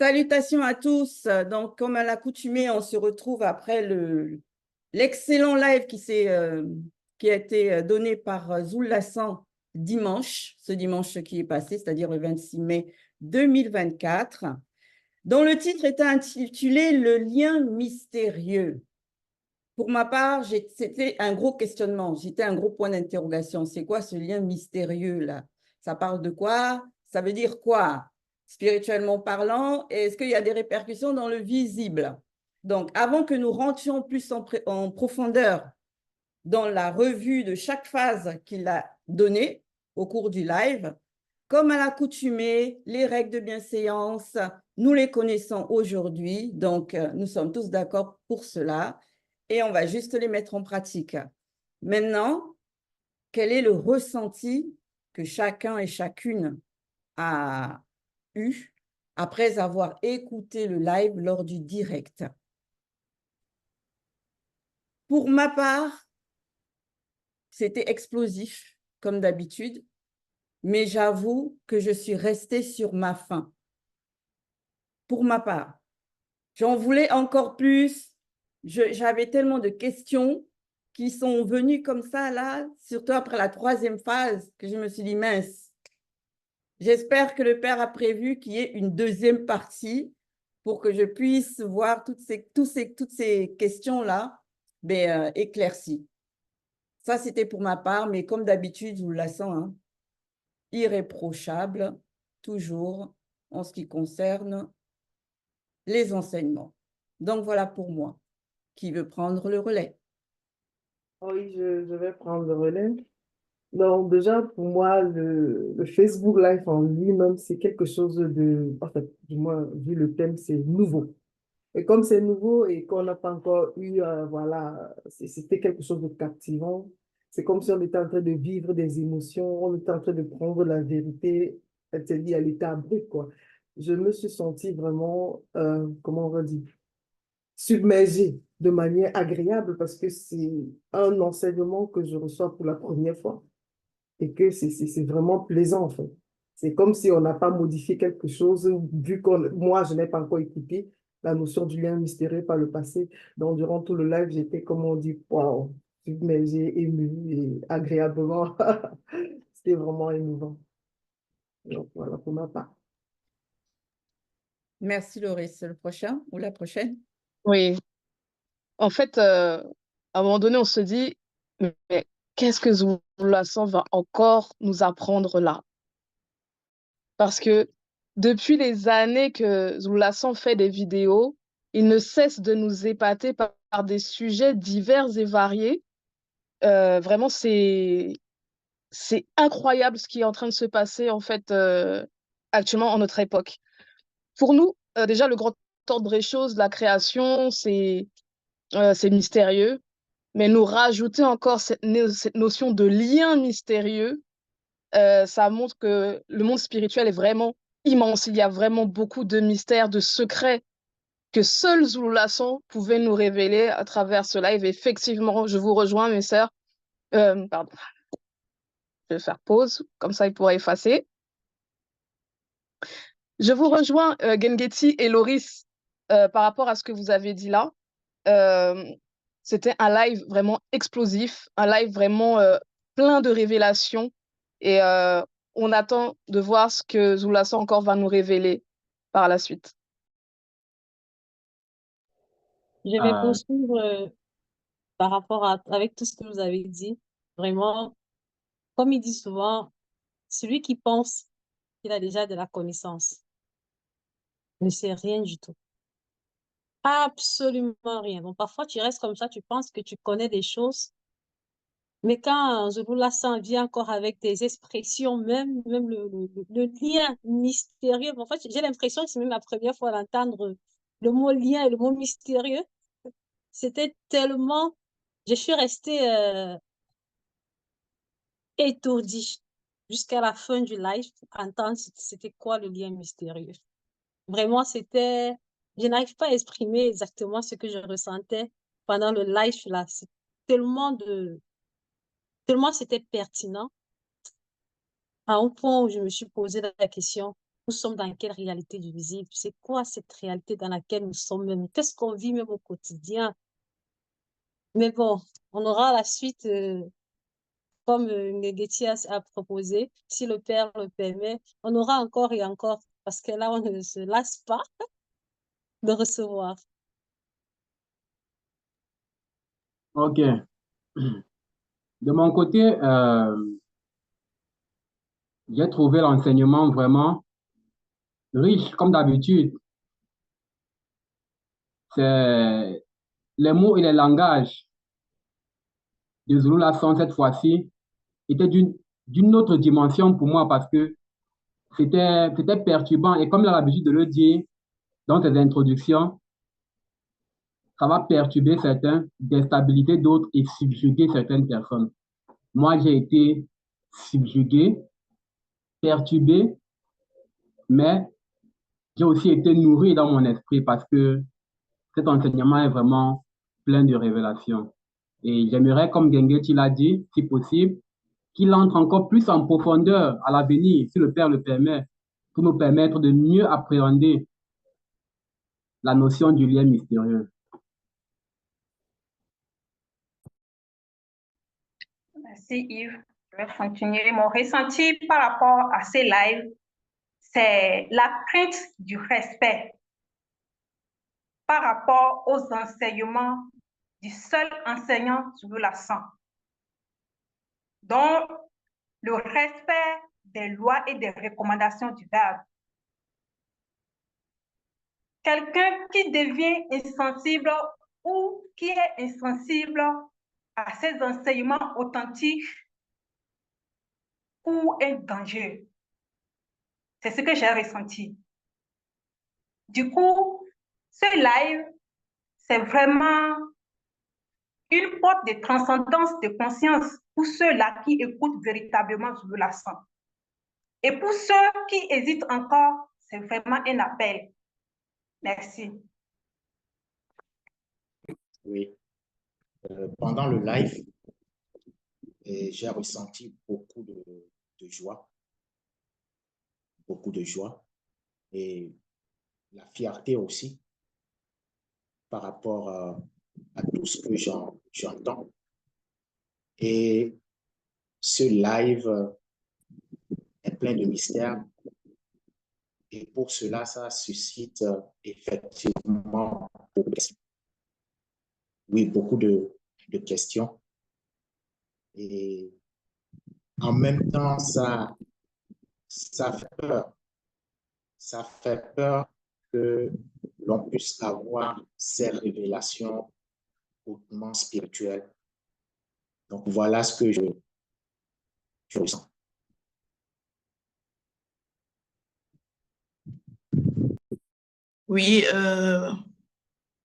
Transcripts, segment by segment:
Salutations à tous. Donc, comme à l'accoutumée, on se retrouve après l'excellent live qui a été donné par Zoul Lassan ce dimanche qui est passé, c'est-à-dire le 26 mai 2024, dont le titre était intitulé Le lien mystérieux. Pour ma part, c'était un gros questionnement, c'était un gros point d'interrogation. C'est quoi ce lien mystérieux-là? Ça parle de quoi? Ça veut dire quoi? Spirituellement parlant, est-ce qu'il y a des répercussions dans le visible? Donc, avant que nous rentrions plus en profondeur dans la revue de chaque phase qu'il a donnée au cours du live, comme à l'accoutumée, les règles de bienséance, nous les connaissons aujourd'hui, donc nous sommes tous d'accord pour cela et on va juste les mettre en pratique. Maintenant, quel est le ressenti que chacun et chacune a eu après avoir écouté le live lors du direct? Pour ma part, c'était explosif, comme d'habitude, mais j'avoue que je suis restée sur ma faim. Pour ma part, j'en voulais encore plus. J'avais tellement de questions qui sont venues comme ça, là, surtout après la troisième phase, que je me suis dit, mince, j'espère que le Père a prévu qu'il y ait une deuxième partie pour que je puisse voir toutes ces questions-là éclaircies. Ça, c'était pour ma part, mais comme d'habitude, je vous la sens, hein, irréprochable, toujours, en ce qui concerne les enseignements. Donc, voilà pour moi. Qui veut prendre le relais? Oui, je vais prendre le relais. Donc, déjà, pour moi, le Facebook Live en lui-même, c'est quelque chose en fait, du moins, vu le thème, c'est nouveau. Et comme c'est nouveau et qu'on n'a pas encore eu, voilà, c'était quelque chose de captivant. C'est comme si on était en train de vivre des émotions, on était en train de prendre la vérité, elle s'est dit à l'état brut, quoi. Je me suis sentie vraiment, comment on va dire, submergée de manière agréable parce que c'est un enseignement que je reçois pour la première fois et que c'est vraiment plaisant en fait. C'est comme si on n'a pas modifié quelque chose, vu que moi, je n'ai pas encore écouté la notion du lien mystérieux par le passé. Donc, durant tout le live, j'étais, comme on dit, wow, submergée, émue et agréablement. C'était vraiment émouvant. Donc, voilà pour ma part. Merci, Loris. Le prochain ou la prochaine? Oui, en fait, à un moment donné, on se dit, mais qu'est-ce que Zoulassant va encore nous apprendre là? Parce que depuis les années que Zoulassant fait des vidéos, il ne cesse de nous épater par des sujets divers et variés. Vraiment, c'est incroyable ce qui est en train de se passer en fait actuellement en notre époque. Pour nous, déjà, le grand ordre des choses, la création, c'est mystérieux. Mais nous rajouter encore cette notion de lien mystérieux, ça montre que le monde spirituel est vraiment immense. Il y a vraiment beaucoup de mystères, de secrets que seul Zulu Lasson pouvait nous révéler à travers ce live. Effectivement, je vous rejoins, mes sœurs. Pardon, je vais faire pause, comme ça il pourra effacer. Je vous rejoins, Gengeti et Loris, par rapport à ce que vous avez dit là. Euh, C'était un live vraiment explosif, un live vraiment plein de révélations. Et on attend de voir ce que Zoulassant encore va nous révéler par la suite. Je vais Euh, poursuivre par rapport avec tout ce que vous avez dit. Vraiment, comme il dit souvent, celui qui pense qu'il a déjà de la connaissance ne sait rien du tout. Absolument rien. Donc, parfois, tu restes comme ça, tu penses que tu connais des choses, mais quand Zebullah Lassan vient encore avec des expressions, même le lien mystérieux, en fait, j'ai l'impression que c'est même la première fois d'entendre le mot lien et le mot mystérieux. C'était tellement... Je suis restée étourdie jusqu'à la fin du live, entendre c'était quoi le lien mystérieux. Vraiment, c'était... Je n'arrive pas à exprimer exactement ce que je ressentais pendant le live là. C'est tellement de... Tellement c'était pertinent à un point où je me suis posé la question, nous sommes dans quelle réalité du visible? C'est quoi cette réalité dans laquelle nous sommes même? Qu'est-ce qu'on vit même au quotidien? Mais bon, on aura la suite, comme Negeti a proposé, si le Père le permet. On aura encore et encore, parce que là, on ne se lasse pas de recevoir. Ok. De mon côté, j'ai trouvé l'enseignement vraiment riche, comme d'habitude. C'est les mots et les langages de Zulu Lasson cette fois-ci étaient d'une autre dimension pour moi parce que c'était perturbant. Et comme il a l'habitude de le dire dans ses introductions, ça va perturber certains, déstabiliser d'autres et subjuguer certaines personnes. Moi, j'ai été subjugué, perturbé, mais j'ai aussi été nourri dans mon esprit parce que cet enseignement est vraiment plein de révélations. Et j'aimerais, comme Gengechi l'a dit, si possible, qu'il entre encore plus en profondeur à l'avenir, si le Père le permet, pour nous permettre de mieux appréhender la notion du lien mystérieux. Merci Yves. Je vais continuer. Mon ressenti par rapport à ces lives, c'est la crainte du respect par rapport aux enseignements du seul enseignant Zulu Lasson. Donc, le respect des lois et des recommandations du Verbe. Quelqu'un qui devient insensible ou qui est insensible à ces enseignements authentiques ou un danger. C'est ce que j'ai ressenti. Du coup, ce live, c'est vraiment une porte de transcendance de conscience pour ceux-là qui écoutent véritablement Zulu Lasson. Et pour ceux qui hésitent encore, c'est vraiment un appel. Merci. Oui. Pendant le live, j'ai ressenti beaucoup de joie, beaucoup de joie et la fierté aussi par rapport à tout ce que j'entends. Et ce live est plein de mystères. Et pour cela, ça suscite effectivement beaucoup de questions. Oui, beaucoup de questions. Et en même temps, ça fait peur. Ça fait peur que l'on puisse avoir ces révélations hautement spirituelles. Donc, voilà ce que je ressens. Oui,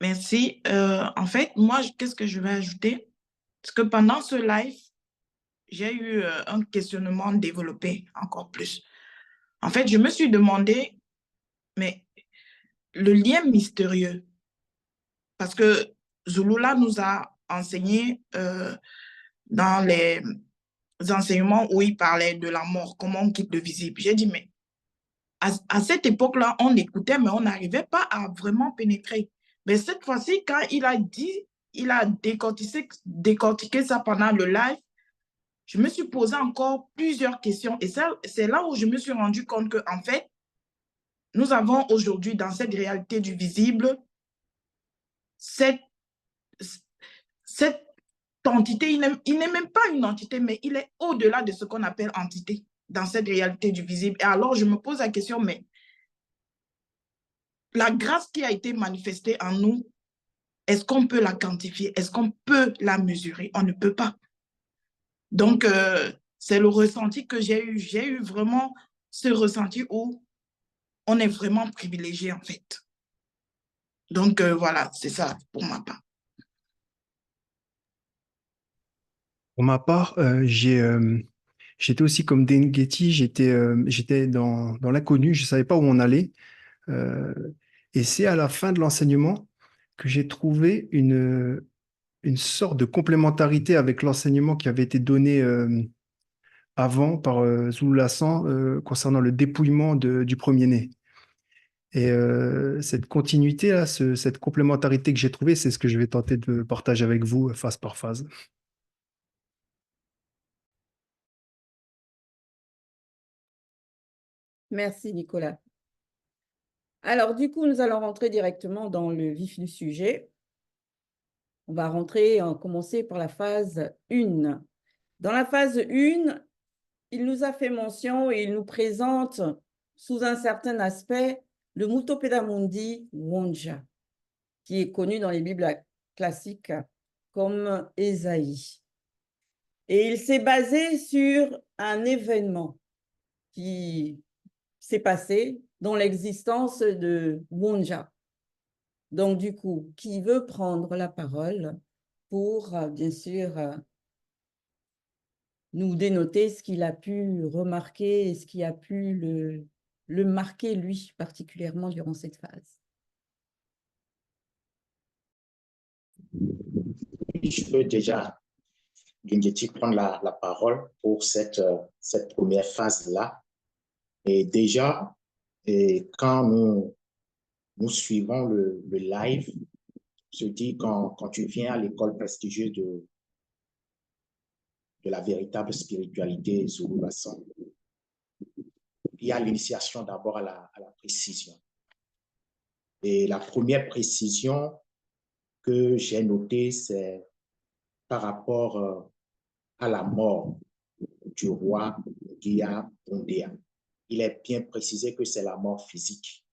merci. En fait, moi, qu'est-ce que je vais ajouter? Parce que pendant ce live, j'ai eu un questionnement développé encore plus. En fait, je me suis demandé, mais le lien mystérieux, parce que Zulula nous a enseigné dans les enseignements où il parlait de la mort, comment on quitte le visible. J'ai dit, mais à cette époque-là, on écoutait, mais on n'arrivait pas à vraiment pénétrer. Mais cette fois-ci, quand il a dit, il a décortiqué ça pendant le live, je me suis posé encore plusieurs questions. Et c'est là où je me suis rendu compte qu'en fait, nous avons aujourd'hui, dans cette réalité du visible, cette entité, il n'est même pas une entité, mais il est au-delà de ce qu'on appelle entité dans cette réalité du visible. Et alors, je me pose la question, mais la grâce qui a été manifestée en nous, est-ce qu'on peut la quantifier? Est-ce qu'on peut la mesurer? On ne peut pas. Donc, c'est le ressenti que j'ai eu. J'ai eu vraiment ce ressenti où on est vraiment privilégié, en fait. Donc, voilà, c'est ça pour ma part. Pour ma part, j'étais aussi comme Dengeti, j'étais dans l'inconnu, je ne savais pas où on allait. Et c'est à la fin de l'enseignement que j'ai trouvé une sorte de complémentarité avec l'enseignement qui avait été donné avant par Zulu Lassan concernant le dépouillement du premier-né. Et cette continuité-là, cette complémentarité que j'ai trouvée, c'est ce que je vais tenter de partager avec vous phase par phase. Merci, Nicolas. Alors, du coup, nous allons rentrer directement dans le vif du sujet. On va commencer par la phase 1. Dans la phase 1, il nous a fait mention et il nous présente sous un certain aspect le Mutopeda Mundi Wonja, qui est connu dans les Bibles classiques comme Ésaïe. Et il s'est basé sur un événement qui s'est passé dans l'existence de Wonja. Donc, du coup, qui veut prendre la parole pour, bien sûr, nous dénoter ce qu'il a pu remarquer et ce qui a pu le marquer, lui, particulièrement durant cette phase. Je peux déjà, Gungeti, prendre la parole pour cette première phase-là. Et déjà, quand nous suivons le live, je dis quand tu viens à l'école prestigieuse de la véritable spiritualité Zulu Lassan, il y a l'initiation d'abord à la précision. Et la première précision que j'ai notée, c'est par rapport à la mort du roi Guilla Bondéa. Il est bien précisé que c'est la mort physique,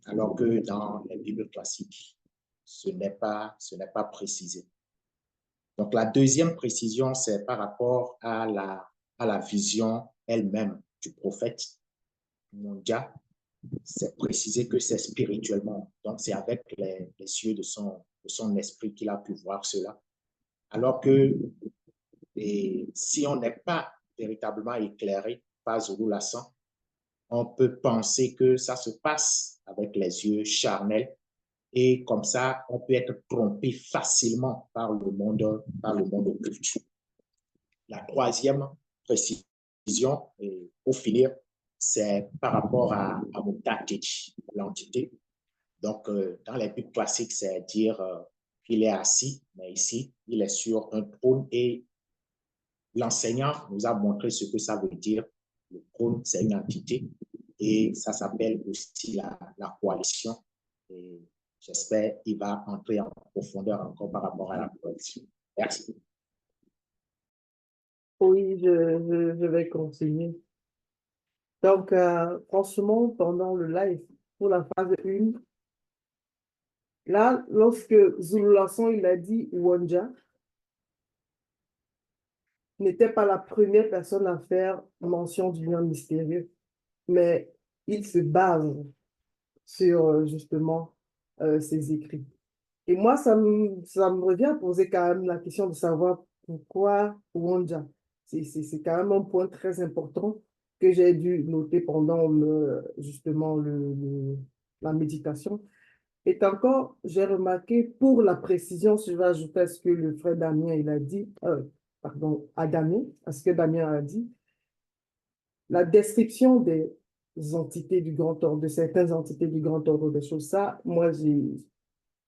alors que dans les Bibles classiques, ce n'est pas précisé. Donc, la deuxième précision, c'est par rapport à la vision elle-même du prophète Mondia. C'est précisé que c'est spirituellement. Donc, c'est avec les yeux de son esprit qu'il a pu voir cela. Alors que si on n'est pas véritablement éclairé par Zulu Lassan, on peut penser que ça se passe avec les yeux charnels et comme ça, on peut être trompé facilement par le monde occulte. La troisième précision, et pour finir, c'est par rapport à Mutatich, l'entité. Donc, dans les Bibles classiques, c'est dire qu'il est assis, mais ici, il est sur un trône et l'enseignant nous a montré ce que ça veut dire. Le trône, c'est une entité et ça s'appelle aussi la coalition. Et j'espère qu'il va entrer en profondeur encore par rapport à la coalition. Merci. Oui, je vais continuer. Donc, franchement, pendant le live, pour la phase 1, là, lorsque Zulu Lassan, il a dit Wonja, n'était pas la première personne à faire mention du lien mystérieux, mais il se base sur justement ses écrits. Et moi, ça me revient à poser quand même la question de savoir pourquoi Wonja. C'est quand même un point très important que j'ai dû noter pendant justement la méditation. Et encore, j'ai remarqué pour la précision, je vais ajouter à ce que le frère Damien il a dit, à Damien, à ce que Damien a dit, la description des entités du grand ordre, de certaines entités du grand ordre des choses, ça, moi, j'ai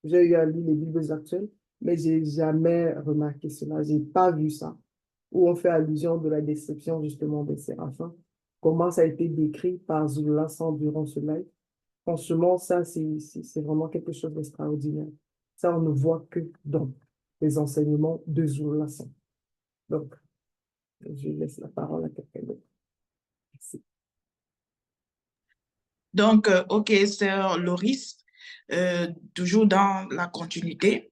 eu à lire les Bibles actuelles, mais je n'ai jamais remarqué cela, je n'ai pas vu ça, où on fait allusion de la description justement des séraphins, comment ça a été décrit par Zulu Lassan durant ce live. Franchement, ça, c'est vraiment quelque chose d'extraordinaire. Ça, on ne voit que dans les enseignements de Zulu Lassan. Donc, je laisse la parole à quelqu'un d'autre. Merci. Donc, OK, sœur Loris, toujours dans la continuité.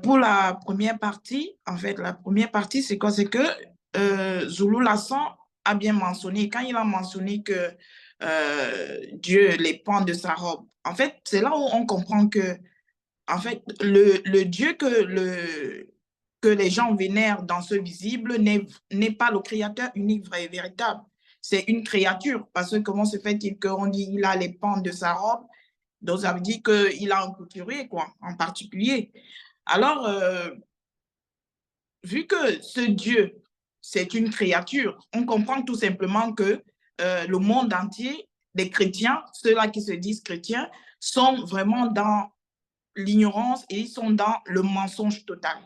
Pour la première partie, en fait, la première partie, c'est quoi? C'est que Zulu Lassan a bien mentionné, quand il a mentionné que Dieu les pend de sa robe, en fait, c'est là où on comprend que, en fait, le Dieu que les gens vénèrent dans ce visible n'est pas le créateur unique, vrai et véritable. C'est une créature, parce que comment se fait-il qu'on dit qu'il a les pans de sa robe? Donc, ça veut dire qu'il a un couturier, quoi, en particulier. Alors, vu que ce Dieu c'est une créature. On comprend tout simplement que le monde entier, les chrétiens, ceux-là qui se disent chrétiens, sont vraiment dans l'ignorance et ils sont dans le mensonge total.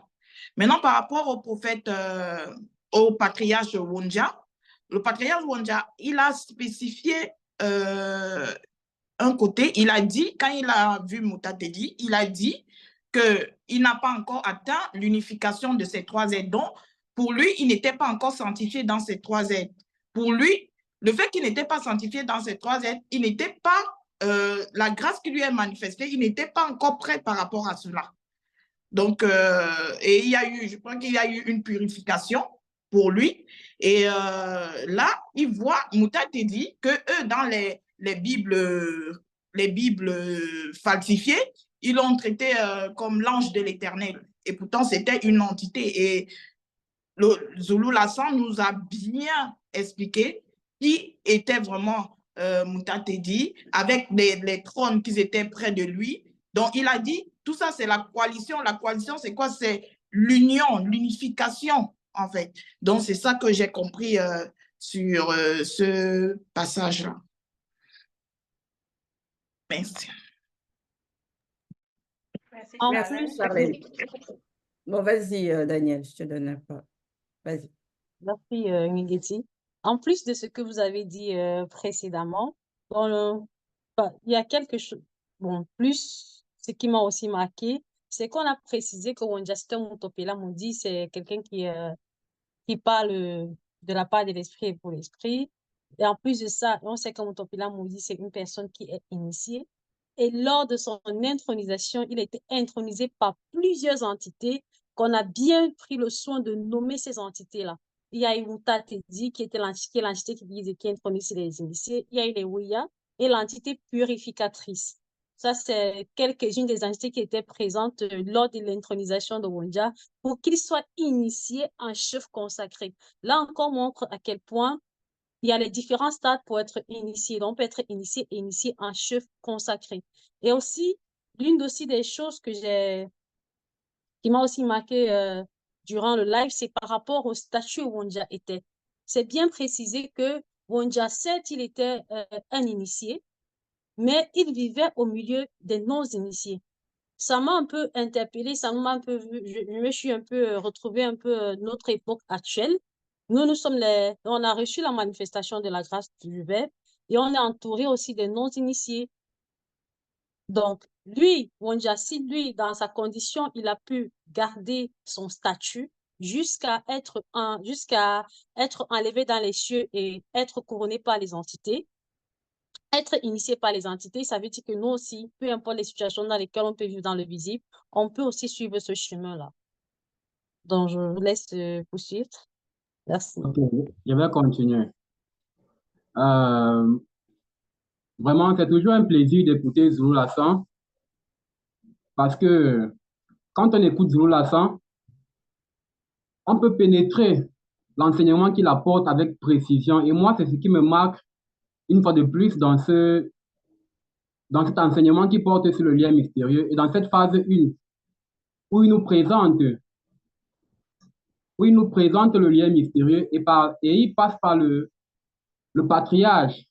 Maintenant, par rapport au prophète, au patriarche Wonja, le patriarche Wonja, il a spécifié un côté, il a dit, quand il a vu Mouta Tedi, il a dit qu'il n'a pas encore atteint l'unification de ces trois aides. Donc, pour lui, il n'était pas encore sanctifié dans ces trois aides. Pour lui, le fait qu'il n'était pas sanctifié dans ces trois aides, il n'était pas, la grâce qui lui est manifestée, il n'était pas encore prêt par rapport à cela. Donc, et il y a eu, je crois qu'il y a eu une purification pour lui. Et là, il voit, Mouta Tedi, que eux, dans les Bibles falsifiées, ils l'ont traité comme l'ange de l'Éternel. Et pourtant, c'était une entité. Et le Zulu Lassan nous a bien expliqué qui était vraiment Mouta Tedi, avec les trônes qui étaient près de lui. Donc, il a dit, tout ça, c'est la coalition. La coalition, c'est quoi? C'est l'union, l'unification, en fait. Donc, c'est ça que j'ai compris sur ce passage-là. Merci. Merci, En Charlène. plus, Charlène. Bon, vas-y, Daniel, je te donne la parole. Vas-y. merci Ngeti. En plus de ce que vous avez dit précédemment, il y a quelque chose, bon, plus ce qui m'a aussi marqué, c'est qu'on a précisé que Wonjaston Mutopela Mundi, c'est quelqu'un qui parle de la part de l'esprit et pour l'esprit. Et en plus de ça, on sait que Mutopela Mundi, c'est une personne qui est initiée. Et lors de son intronisation, il a été intronisé par plusieurs entités qu'on a bien pris le soin de nommer ces entités-là. Il y a eu Mouta Tedi, qui est l'entité qui intronise les initiés. Il y a eu les Ouya et l'entité purificatrice. Ça, c'est quelques-unes des entités qui étaient présentes lors de l'intronisation de Wonja pour qu'il soit initié en chef consacré. Là encore, montre à quel point il y a les différents stades pour être initié. Donc, on peut être initié et initié en chef consacré. Et aussi, l'une aussi des choses qui m'a aussi marqué durant le live, c'est par rapport au statut où Wonja était. C'est bien précisé que Wonja, certes, il était un initié, mais il vivait au milieu des non-initiés. Ça m'a un peu interpellée, ça m'a un peu vu, je me suis un peu retrouvée un peu notre époque actuelle. Nous, on a reçu la manifestation de la grâce du Verbe et on est entouré aussi des non-initiés. Donc, lui, Wonjasi, lui, dans sa condition, il a pu garder son statut jusqu'à être enlevé dans les cieux et être couronné par les entités. Être initié par les entités, ça veut dire que nous aussi, peu importe les situations dans lesquelles on peut vivre dans le visible, on peut aussi suivre ce chemin-là. Donc, je vous laisse poursuivre. Merci. Ok, je vais continuer. Euh, Vraiment, c'est toujours un plaisir d'écouter Zulu Lassan parce que quand on écoute Zulu Lassan, on peut pénétrer l'enseignement qu'il apporte avec précision. Et moi, c'est ce qui me marque une fois de plus dans cet enseignement qui porte sur le lien mystérieux et dans cette phase 1 où il nous présente, le lien mystérieux et il passe par le patriarche,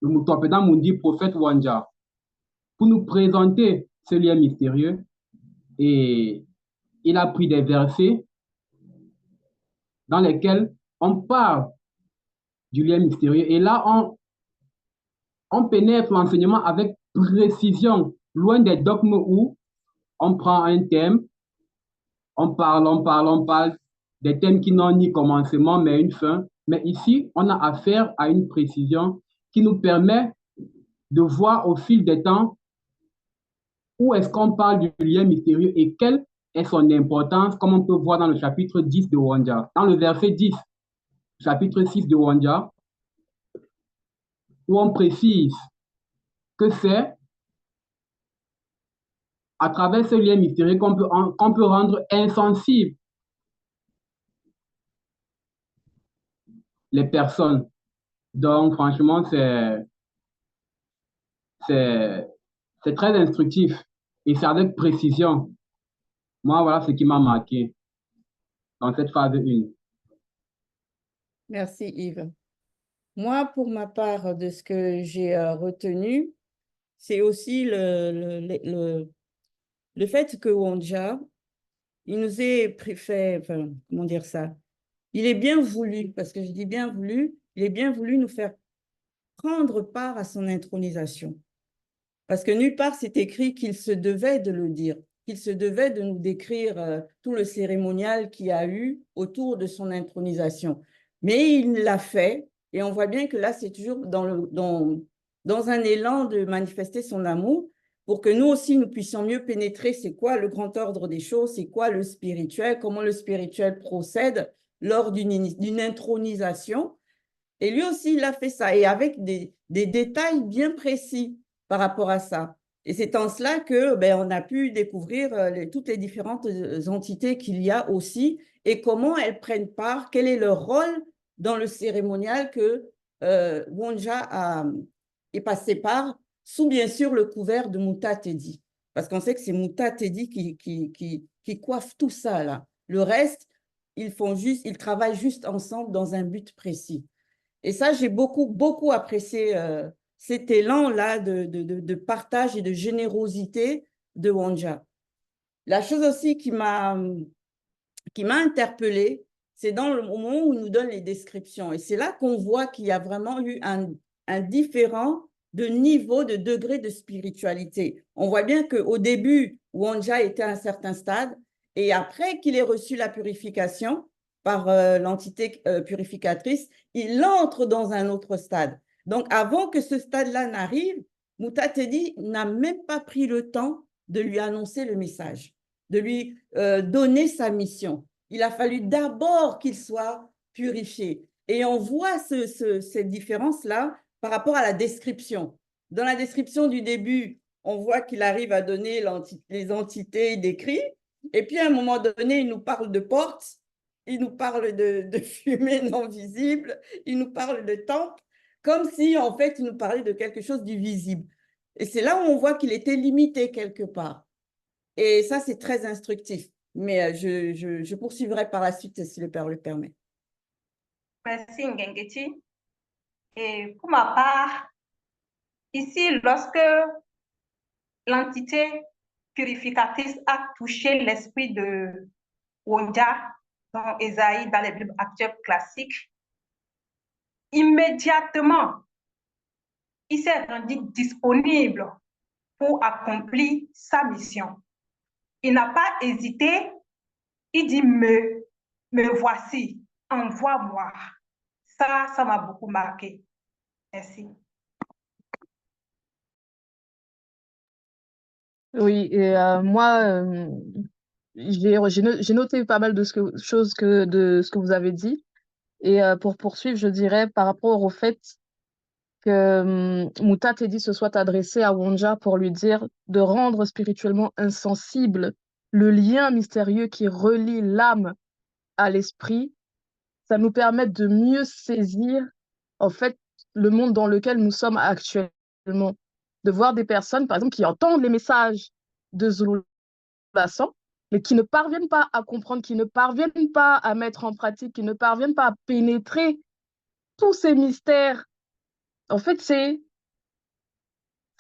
le Mutopeda Mundi, prophète Wonja, pour nous présenter ce lien mystérieux. Et il a pris des versets dans lesquels on parle du lien mystérieux. Et là, on pénètre l'enseignement avec précision, loin des dogmes où on prend un thème, on parle des thèmes qui n'ont ni commencement, mais une fin. Mais ici, on a affaire à une précision qui nous permet de voir au fil des temps où est-ce qu'on parle du lien mystérieux et quelle est son importance, comme on peut voir dans le chapitre 10 de Wonja. Dans le verset 10, chapitre 6 de Wonja, où on précise que c'est à travers ce lien mystérieux qu'on peut rendre insensible les personnes. Donc, franchement, c'est très instructif et c'est avec précision. Moi, voilà ce qui m'a marqué dans cette phase 1. Merci Yves. Moi, pour ma part, de ce que j'ai retenu, c'est aussi le fait que Wonja, il nous est fait, enfin, comment dire ça? Il est bien voulu, parce que je dis bien voulu, il est bien voulu nous faire prendre part à son intronisation. Parce que nulle part c'est écrit qu'il se devait de le dire, qu'il se devait de nous décrire tout le cérémonial qu'il y a eu autour de son intronisation. Mais il l'a fait, et on voit bien que là, c'est toujours dans un élan de manifester son amour, pour que nous aussi, nous puissions mieux pénétrer c'est quoi le grand ordre des choses, c'est quoi le spirituel, comment le spirituel procède lors d'une intronisation. Et lui aussi, il a fait ça, et avec des détails bien précis par rapport à ça. Et c'est en cela que on a pu découvrir toutes les différentes entités qu'il y a aussi, et comment elles prennent part, quel est leur rôle dans le cérémonial que Wonja est passé par, sous bien sûr le couvert de Muta Tedi. Parce qu'on sait que c'est Muta Tedi qui coiffe tout ça là. Le reste, ils travaillent juste ensemble dans un but précis. Et ça, j'ai beaucoup apprécié cet élan-là de partage et de générosité de Wonja. La chose aussi qui m'a interpellée, c'est dans le moment où il nous donne les descriptions. Et c'est là qu'on voit qu'il y a vraiment eu un différent de niveau, de degré de spiritualité. On voit bien qu'au début, Wonja était à un certain stade, et après qu'il ait reçu la purification par l'entité purificatrice, il entre dans un autre stade. Donc, avant que ce stade-là n'arrive, Muta Tedi n'a même pas pris le temps de lui annoncer le message, de lui donner sa mission. Il a fallu d'abord qu'il soit purifié. Et on voit cette différence-là par rapport à la description. Dans la description du début, on voit qu'il arrive à donner les entités décrites. Et puis, à un moment donné, il nous parle de portes, il nous parle de fumée non visible, il nous parle de temple, comme si, en fait, il nous parlait de quelque chose du visible. Et c'est là où on voit qu'il était limité quelque part. Et ça, c'est très instructif. Mais je poursuivrai par la suite si le Père le permet. Merci Ngengeti. Et pour ma part, ici, lorsque l'entité purificatrice a touché l'esprit de Wonja dans Ésaïe, dans les Bibles actuelles classiques, immédiatement, il s'est rendu disponible pour accomplir sa mission. Il n'a pas hésité, il dit me voici, envoie-moi. Ça m'a beaucoup marqué. Merci. Oui, et moi, j'ai noté pas mal de choses de ce que vous avez dit. Et pour poursuivre, je dirais par rapport au fait que Muta Tedi se soit adressé à Wonja pour lui dire de rendre spirituellement insensible le lien mystérieux qui relie l'âme à l'esprit, ça nous permet de mieux saisir en fait le monde dans lequel nous sommes actuellement. De voir des personnes, par exemple, qui entendent les messages de Zulu Lassan, mais qui ne parviennent pas à comprendre, qui ne parviennent pas à mettre en pratique, qui ne parviennent pas à pénétrer tous ces mystères. En fait, c'est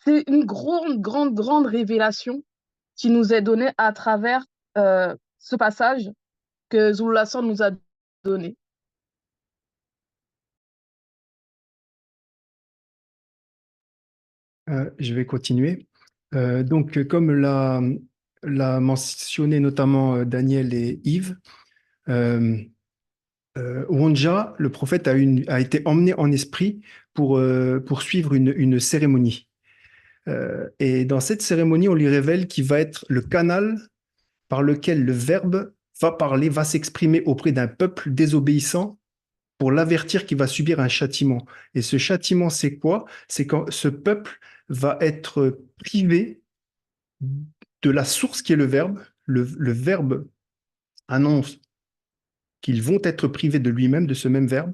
une grande révélation qui nous est donnée à travers ce passage que Zulu Lassan nous a donné. Je vais continuer. Donc, comme l'a mentionné notamment Daniel et Yves, Wonja, le prophète, a été emmené en esprit pour suivre une cérémonie. Et dans cette cérémonie, on lui révèle qu'il va être le canal par lequel le Verbe va parler, va s'exprimer auprès d'un peuple désobéissant pour l'avertir qu'il va subir un châtiment. Et ce châtiment, c'est quoi? C'est quand ce peuple va être privé de la source qui est le Verbe. Le Verbe annonce qu'ils vont être privés de lui-même, de ce même Verbe,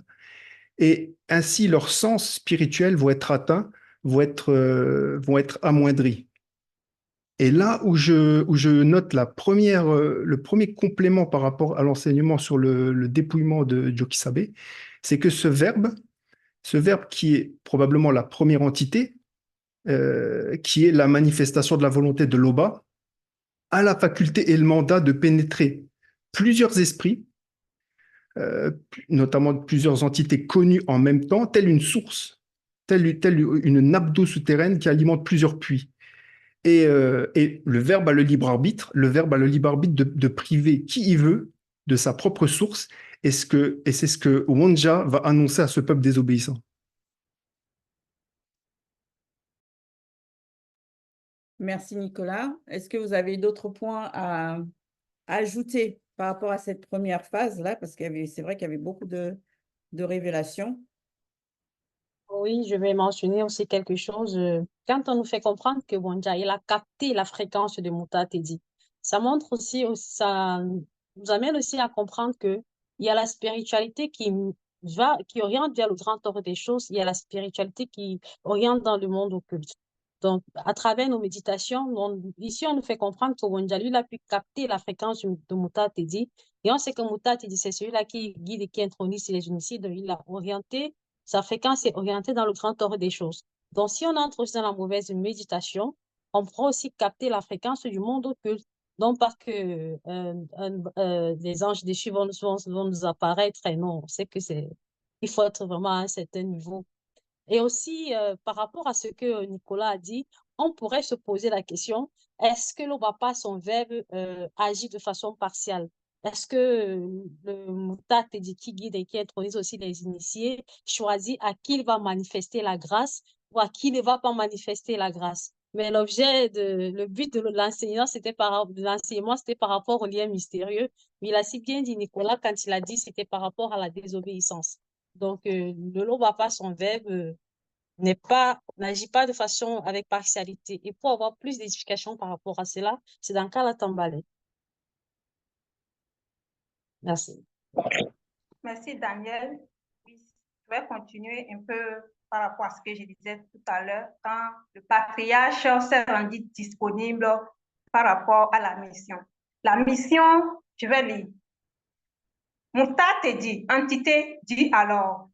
et ainsi leurs sens spirituels vont être atteints, vont être amoindris. Et là où je note le premier complément par rapport à l'enseignement sur le dépouillement de Jokisabe, c'est que ce verbe qui est probablement la première entité, qui est la manifestation de la volonté de l'Oba, a la faculté et le mandat de pénétrer plusieurs esprits, notamment plusieurs entités connues en même temps, telle une source, telle une nappe d'eau souterraine qui alimente plusieurs puits. Et le verbe a le libre arbitre, de priver qui il veut de sa propre source, et c'est ce que Wonja va annoncer à ce peuple désobéissant. Merci Nicolas. Est-ce que vous avez d'autres points à ajouter par rapport à cette première phase-là? Parce c'est vrai qu'il y avait beaucoup de révélations. Oui, je vais mentionner aussi quelque chose. Quand on nous fait comprendre que Wonja, il a capté la fréquence de Mouta Tedi, ça montre aussi, ça nous amène aussi à comprendre que il y a la spiritualité qui oriente vers le grand ordre des choses, il y a la spiritualité qui oriente dans le monde occulte. Donc, à travers nos méditations, ici, on nous fait comprendre que Wonja, lui, il a pu capter la fréquence de Mouta Tedi. Et on sait que Mouta Tedi, c'est celui-là qui guide et qui intronise les initiés. Donc, il a orienté sa fréquence est orientée dans le grand ordre des choses. Donc, si on entre aussi dans la mauvaise méditation, on pourra aussi capter la fréquence du monde occulte. Donc, parce que les anges déchus vont nous apparaître, et non, on sait que il faut être vraiment à un certain niveau. Et aussi, par rapport à ce que Nicolas a dit, on pourrait se poser la question, est-ce que l'Obapa, son verbe, agit de façon partielle? Est-ce que le Moutat qui guide et qui introduit aussi les initiés choisit à qui il va manifester la grâce ou à qui il ne va pas manifester la grâce? Mais le but de l'enseignement, c'était par rapport au lien mystérieux. Mais il a si bien dit, Nicolas, quand il a dit c'était par rapport à la désobéissance. Donc, le Lobapa, son verbe, n'agit pas de façon avec partialité. Et pour avoir plus d'explications par rapport à cela, c'est dans Kala Tambale. Merci. Merci, Daniel. Oui, je vais continuer un peu par rapport à ce que je disais tout à l'heure, quand le patriarche s'est rendu disponible par rapport à la mission. La mission, je vais lire. Mouta te dit, entité dit alors,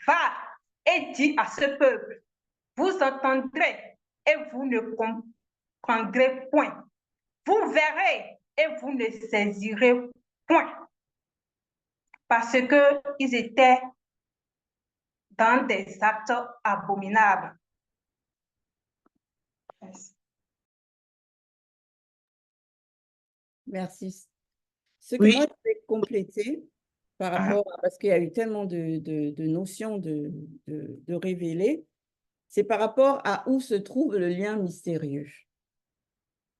va et dis à ce peuple, vous entendrez et vous ne comprendrez point. Vous verrez et vous ne saisirez point. Parce qu'ils étaient dans des actes abominables. Merci. Ce que Oui. moi, je vais compléter par rapport parce qu'il y a eu tellement de notions de révéler, c'est par rapport à où se trouve le lien mystérieux.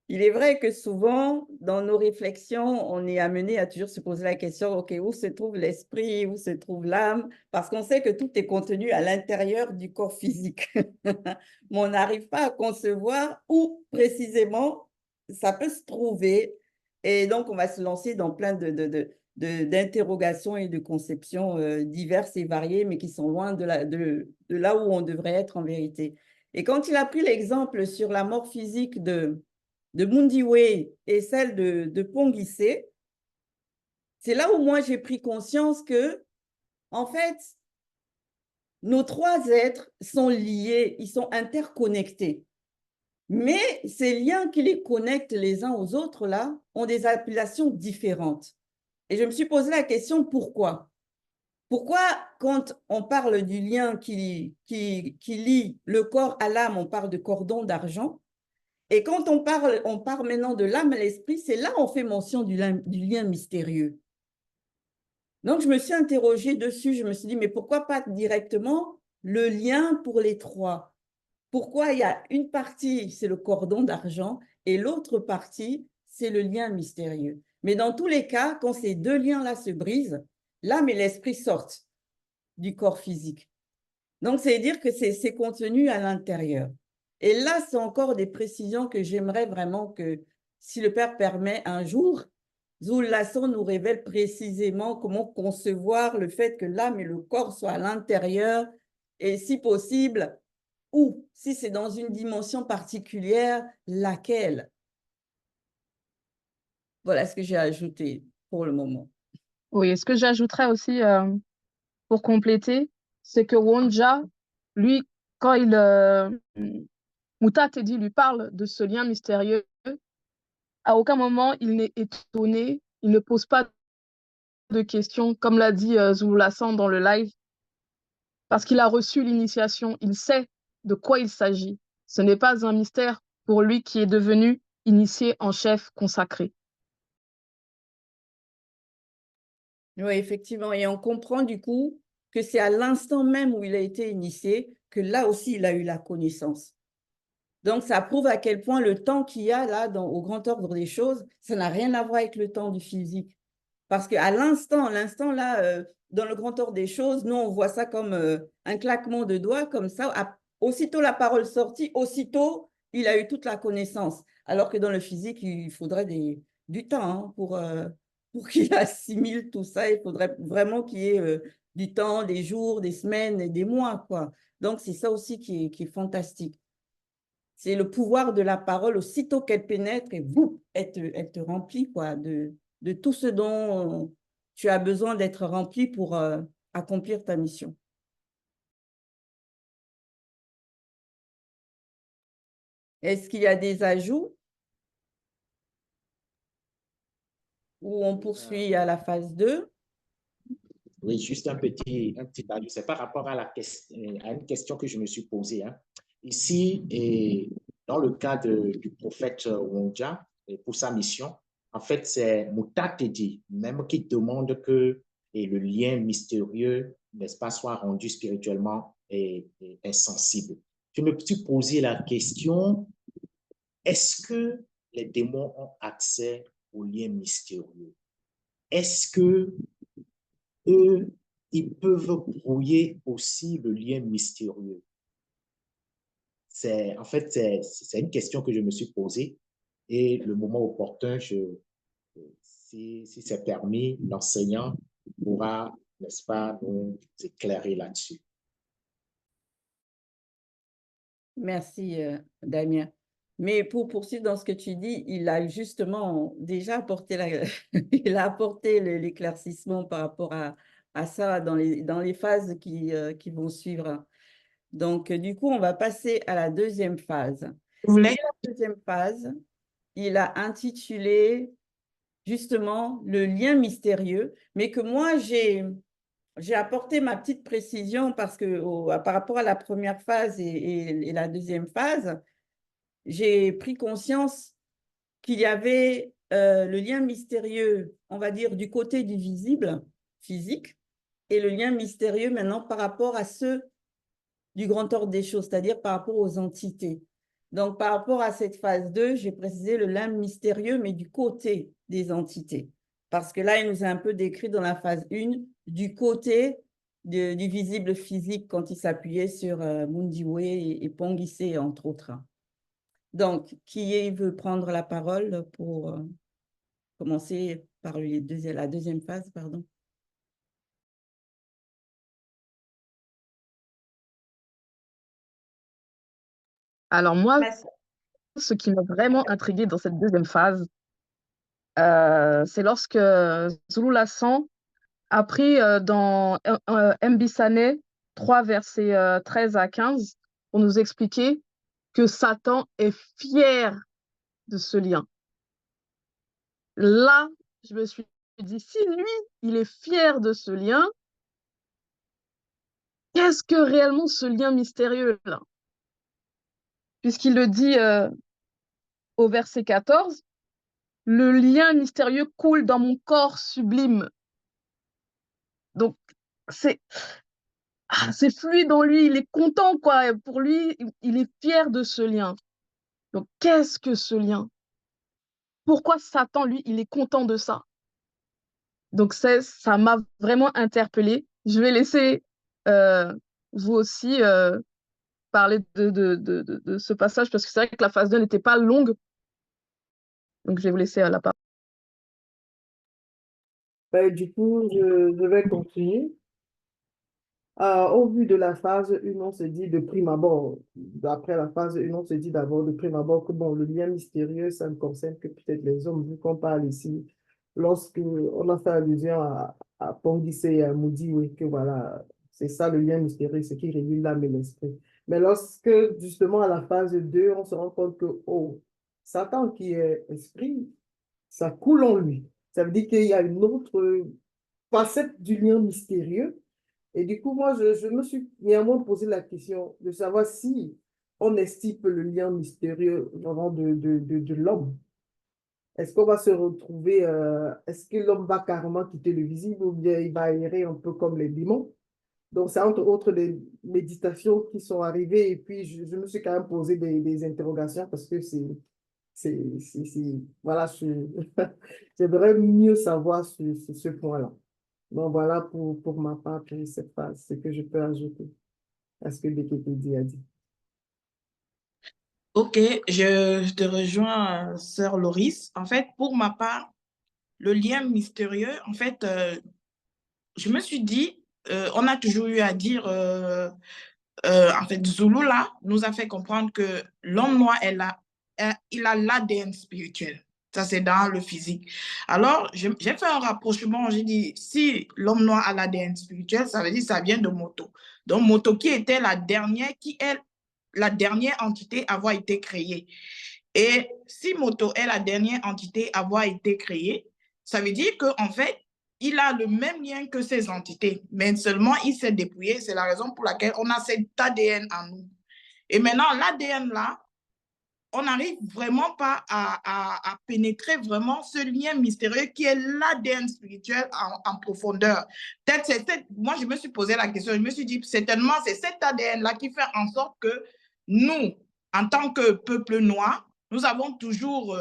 Il est vrai que souvent, dans nos réflexions, on est amené à toujours se poser la question, OK, où se trouve l'esprit, où se trouve l'âme? Parce qu'on sait que tout est contenu à l'intérieur du corps physique. Mais on n'arrive pas à concevoir où précisément ça peut se trouver. Et donc, on va se lancer dans plein d'interrogations et de conceptions diverses et variées, mais qui sont loin de là où on devrait être en vérité. Et quand il a pris l'exemple sur la mort physique de Mundiwe et celle de Ponguissé, c'est là où moi j'ai pris conscience que, en fait, nos trois êtres sont liés, ils sont interconnectés. Mais ces liens qui les connectent les uns aux autres, là, ont des appellations différentes. Et je me suis posé la question, pourquoi? Pourquoi, quand on parle du lien qui lie le corps à l'âme, on parle de cordon d'argent? Et quand on parle maintenant de l'âme à l'esprit, c'est là on fait mention du lien mystérieux. Donc, je me suis interrogée dessus, je me suis dit, mais pourquoi pas directement le lien pour les trois? Pourquoi il y a une partie, c'est le cordon d'argent, et l'autre partie, c'est le lien mystérieux? Mais dans tous les cas, quand ces deux liens-là se brisent, l'âme et l'esprit sortent du corps physique. Donc, c'est dire que c'est contenu à l'intérieur. Et là, c'est encore des précisions que j'aimerais vraiment que, si le Père permet un jour, Zul Lasson nous révèle précisément comment concevoir le fait que l'âme et le corps soient à l'intérieur et, si possible, où, si c'est dans une dimension particulière, laquelle. Voilà ce que j'ai ajouté pour le moment. Oui, ce que j'ajouterais aussi, pour compléter, c'est que Wonja, lui, quand Muta Teddy lui parle de ce lien mystérieux, à aucun moment il n'est étonné, il ne pose pas de questions, comme l'a dit Zulu Lassan dans le live, parce qu'il a reçu l'initiation, il sait de quoi il s'agit. Ce n'est pas un mystère pour lui qui est devenu initié en chef consacré. Oui, effectivement. Et on comprend du coup que c'est à l'instant même où il a été initié que là aussi, il a eu la connaissance. Donc, ça prouve à quel point le temps qu'il y a là, au grand ordre des choses, ça n'a rien à voir avec le temps du physique. Parce qu'à l'instant là, dans le grand ordre des choses, nous, on voit ça comme un claquement de doigts, comme ça. Aussitôt la parole sortie, aussitôt, il a eu toute la connaissance. Alors que dans le physique, il faudrait du temps hein, pour qu'il assimile tout ça. Il faudrait vraiment qu'il y ait du temps, des jours, des semaines et des mois, quoi. Donc, c'est ça aussi qui est fantastique. C'est le pouvoir de la parole, aussitôt qu'elle pénètre, et boum, elle te remplit quoi, de tout ce dont tu as besoin d'être rempli pour accomplir ta mission. Est-ce qu'il y a des ajouts ou on poursuit à la phase 2? Oui, juste un petit ajout. C'est par rapport à une question que je me suis posée. Hein. Ici, et dans le cas du prophète Wonja, pour sa mission, en fait, c'est Mutatedi même qui demande que le lien mystérieux, n'est-ce pas, soit rendu spirituellement insensible. Je me suis posé la question, est-ce que les démons ont accès au lien mystérieux? Est-ce que eux, ils peuvent brouiller aussi le lien mystérieux? En fait, c'est une question que je me suis posée et le moment opportun, si c'est permis, l'enseignant pourra, n'est-ce pas, nous éclairer là-dessus. Merci, Damien. Mais pour poursuivre dans ce que tu dis, il a justement déjà apporté il a apporté l'éclaircissement par rapport à ça dans les phases qui vont suivre. Donc, du coup, on va passer à la deuxième phase. Vous voulez? La deuxième phase, il a intitulé justement le lien mystérieux, mais que moi, j'ai apporté ma petite précision parce que par rapport à la première phase et la deuxième phase, j'ai pris conscience qu'il y avait le lien mystérieux, on va dire, du côté du visible, physique, et le lien mystérieux maintenant par rapport à ceux du grand ordre des choses, c'est-à-dire par rapport aux entités. Donc, par rapport à cette phase 2, j'ai précisé le lien mystérieux, mais du côté des entités. Parce que là, il nous a un peu décrit dans la phase 1, du côté du visible physique, quand il s'appuyait sur Mundiwe et Pongissé, entre autres. Donc, qui veut prendre la parole pour commencer par la deuxième phase, pardon? Alors moi, Merci. ce qui m'a vraiment intriguée dans cette deuxième phase, c'est lorsque Zulu Lassan a pris dans Mbisane 3, versets 13 à 15, pour nous expliquer que Satan est fier de ce lien. Là, je me suis dit, si lui, il est fier de ce lien, qu'est-ce que réellement ce lien mystérieux là? Puisqu'il le dit au verset 14, le lien mystérieux coule dans mon corps sublime. Donc, c'est fluide en lui, il est content, quoi. Pour lui, il est fier de ce lien. Donc, qu'est-ce que ce lien? Pourquoi Satan, lui, il est content de ça? Donc, ça m'a vraiment interpellée. Je vais laisser vous aussi parler de ce passage, parce que c'est vrai que la phase 2 n'était pas longue. Donc, je vais vous laisser la parole. Du coup, je vais continuer. Au vu de la phase 1, on se dit de prime abord, après la phase 1, on se dit d'abord de prime abord que bon, le lien mystérieux, ça ne concerne que peut-être les hommes, vu qu'on parle ici, lorsque on a fait allusion Pondis et Moody, oui, que voilà, c'est ça le lien mystérieux, ce qui réunit l'âme et l'esprit. Mais lorsque, justement, à la phase 2 on se rend compte que, oh, Satan qui est esprit, ça coule en lui. Ça veut dire qu'il y a une autre facette du lien mystérieux. Et du coup, moi, je me suis néanmoins posé la question de savoir si on estime le lien mystérieux vraiment de l'homme. Est-ce qu'on va se retrouver, est-ce que l'homme va carrément quitter le visible ou bien il va errer un peu comme les démons? Donc, c'est entre autres des méditations qui sont arrivées et puis je me suis quand même posé des interrogations parce que voilà, j'aimerais mieux savoir ce point-là. Donc, voilà pour ma part, pour cette phase, ce que je peux ajouter à ce que Beketedi a dit. Ok, je te rejoins, sœur Loris. En fait, pour ma part, le lien mystérieux, en fait, je me suis dit, on a toujours eu à dire, en fait, Zulu, là, nous a fait comprendre que l'homme noir, il a l'ADN spirituel. Ça, c'est dans le physique. Alors, j'ai fait un rapprochement. J'ai dit, si l'homme noir a l'ADN spirituel, ça veut dire que ça vient de Moto. Donc, Moto qui était la dernière, qui est la dernière entité à avoir été créée. Et si Moto est la dernière entité à avoir été créée, ça veut dire qu'en fait, il a le même lien que ces entités, mais seulement il s'est dépouillé. C'est la raison pour laquelle on a cet ADN en nous. Et maintenant, l'ADN là, on n'arrive vraiment pas à pénétrer vraiment ce lien mystérieux qui est l'ADN spirituel en profondeur. Peut-être moi, je me suis posé la question, je me suis dit, certainement, c'est cet ADN-là qui fait en sorte que nous, en tant que peuple noir, nous avons toujours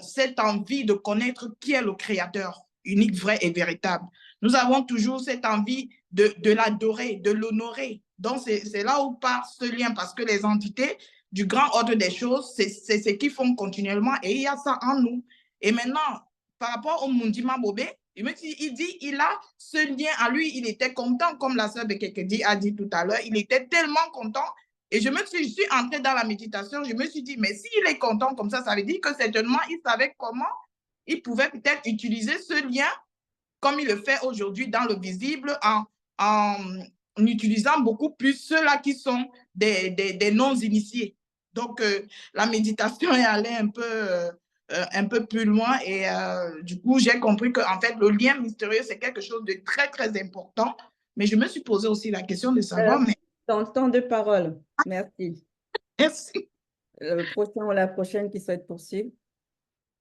cette envie de connaître qui est le Créateur, unique, vrai et véritable. Nous avons toujours cette envie de l'adorer, de l'honorer. Donc, c'est là où part ce lien, parce que les entités du grand ordre des choses, c'est ce qu'ils font continuellement et il y a ça en nous. Et maintenant, par rapport au Mundima Bobé, il dit, il a ce lien à lui, il était content, comme la sœur Bekekedi a dit tout à l'heure, il était tellement content. Et je suis entrée dans la méditation, je me suis dit, mais s'il est content comme ça veut dire que certainement, il savait comment il pouvait peut-être utiliser ce lien comme il le fait aujourd'hui dans le visible en utilisant beaucoup plus ceux-là qui sont des non-initiés. Donc, la méditation est allée un peu plus loin et du coup, j'ai compris qu'en fait, le lien mystérieux, c'est quelque chose de très, très important. Mais je me suis posé aussi la question de savoir, mais... Ton temps de parole. Merci. Merci. Le prochain ou la prochaine qui souhaite poursuivre.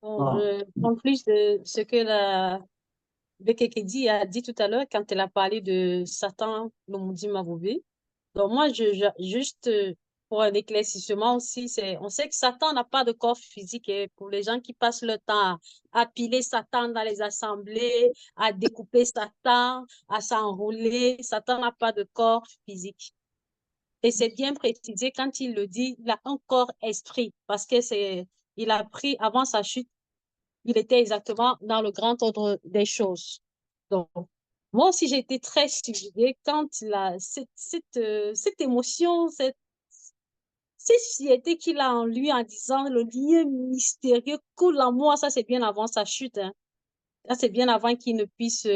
En plus de ce que la Bekekedi a dit tout à l'heure quand elle a parlé de Satan, le Moudi Mabouvé. Donc moi, juste pour un éclaircissement aussi, on sait que Satan n'a pas de corps physique et pour les gens qui passent le temps à piler Satan dans les assemblées, à découper Satan, à s'enrouler, Satan n'a pas de corps physique. Et c'est bien précisé quand il le dit, il a un corps esprit parce que il a pris avant sa chute, il était exactement dans le grand ordre des choses. Donc, moi aussi, j'ai été très subjuguée quand cette émotion, cette fierté qu'il a en lui en disant le lien mystérieux coule en moi. Ça, c'est bien avant sa chute. Hein. Ça, c'est bien avant qu'il ne puisse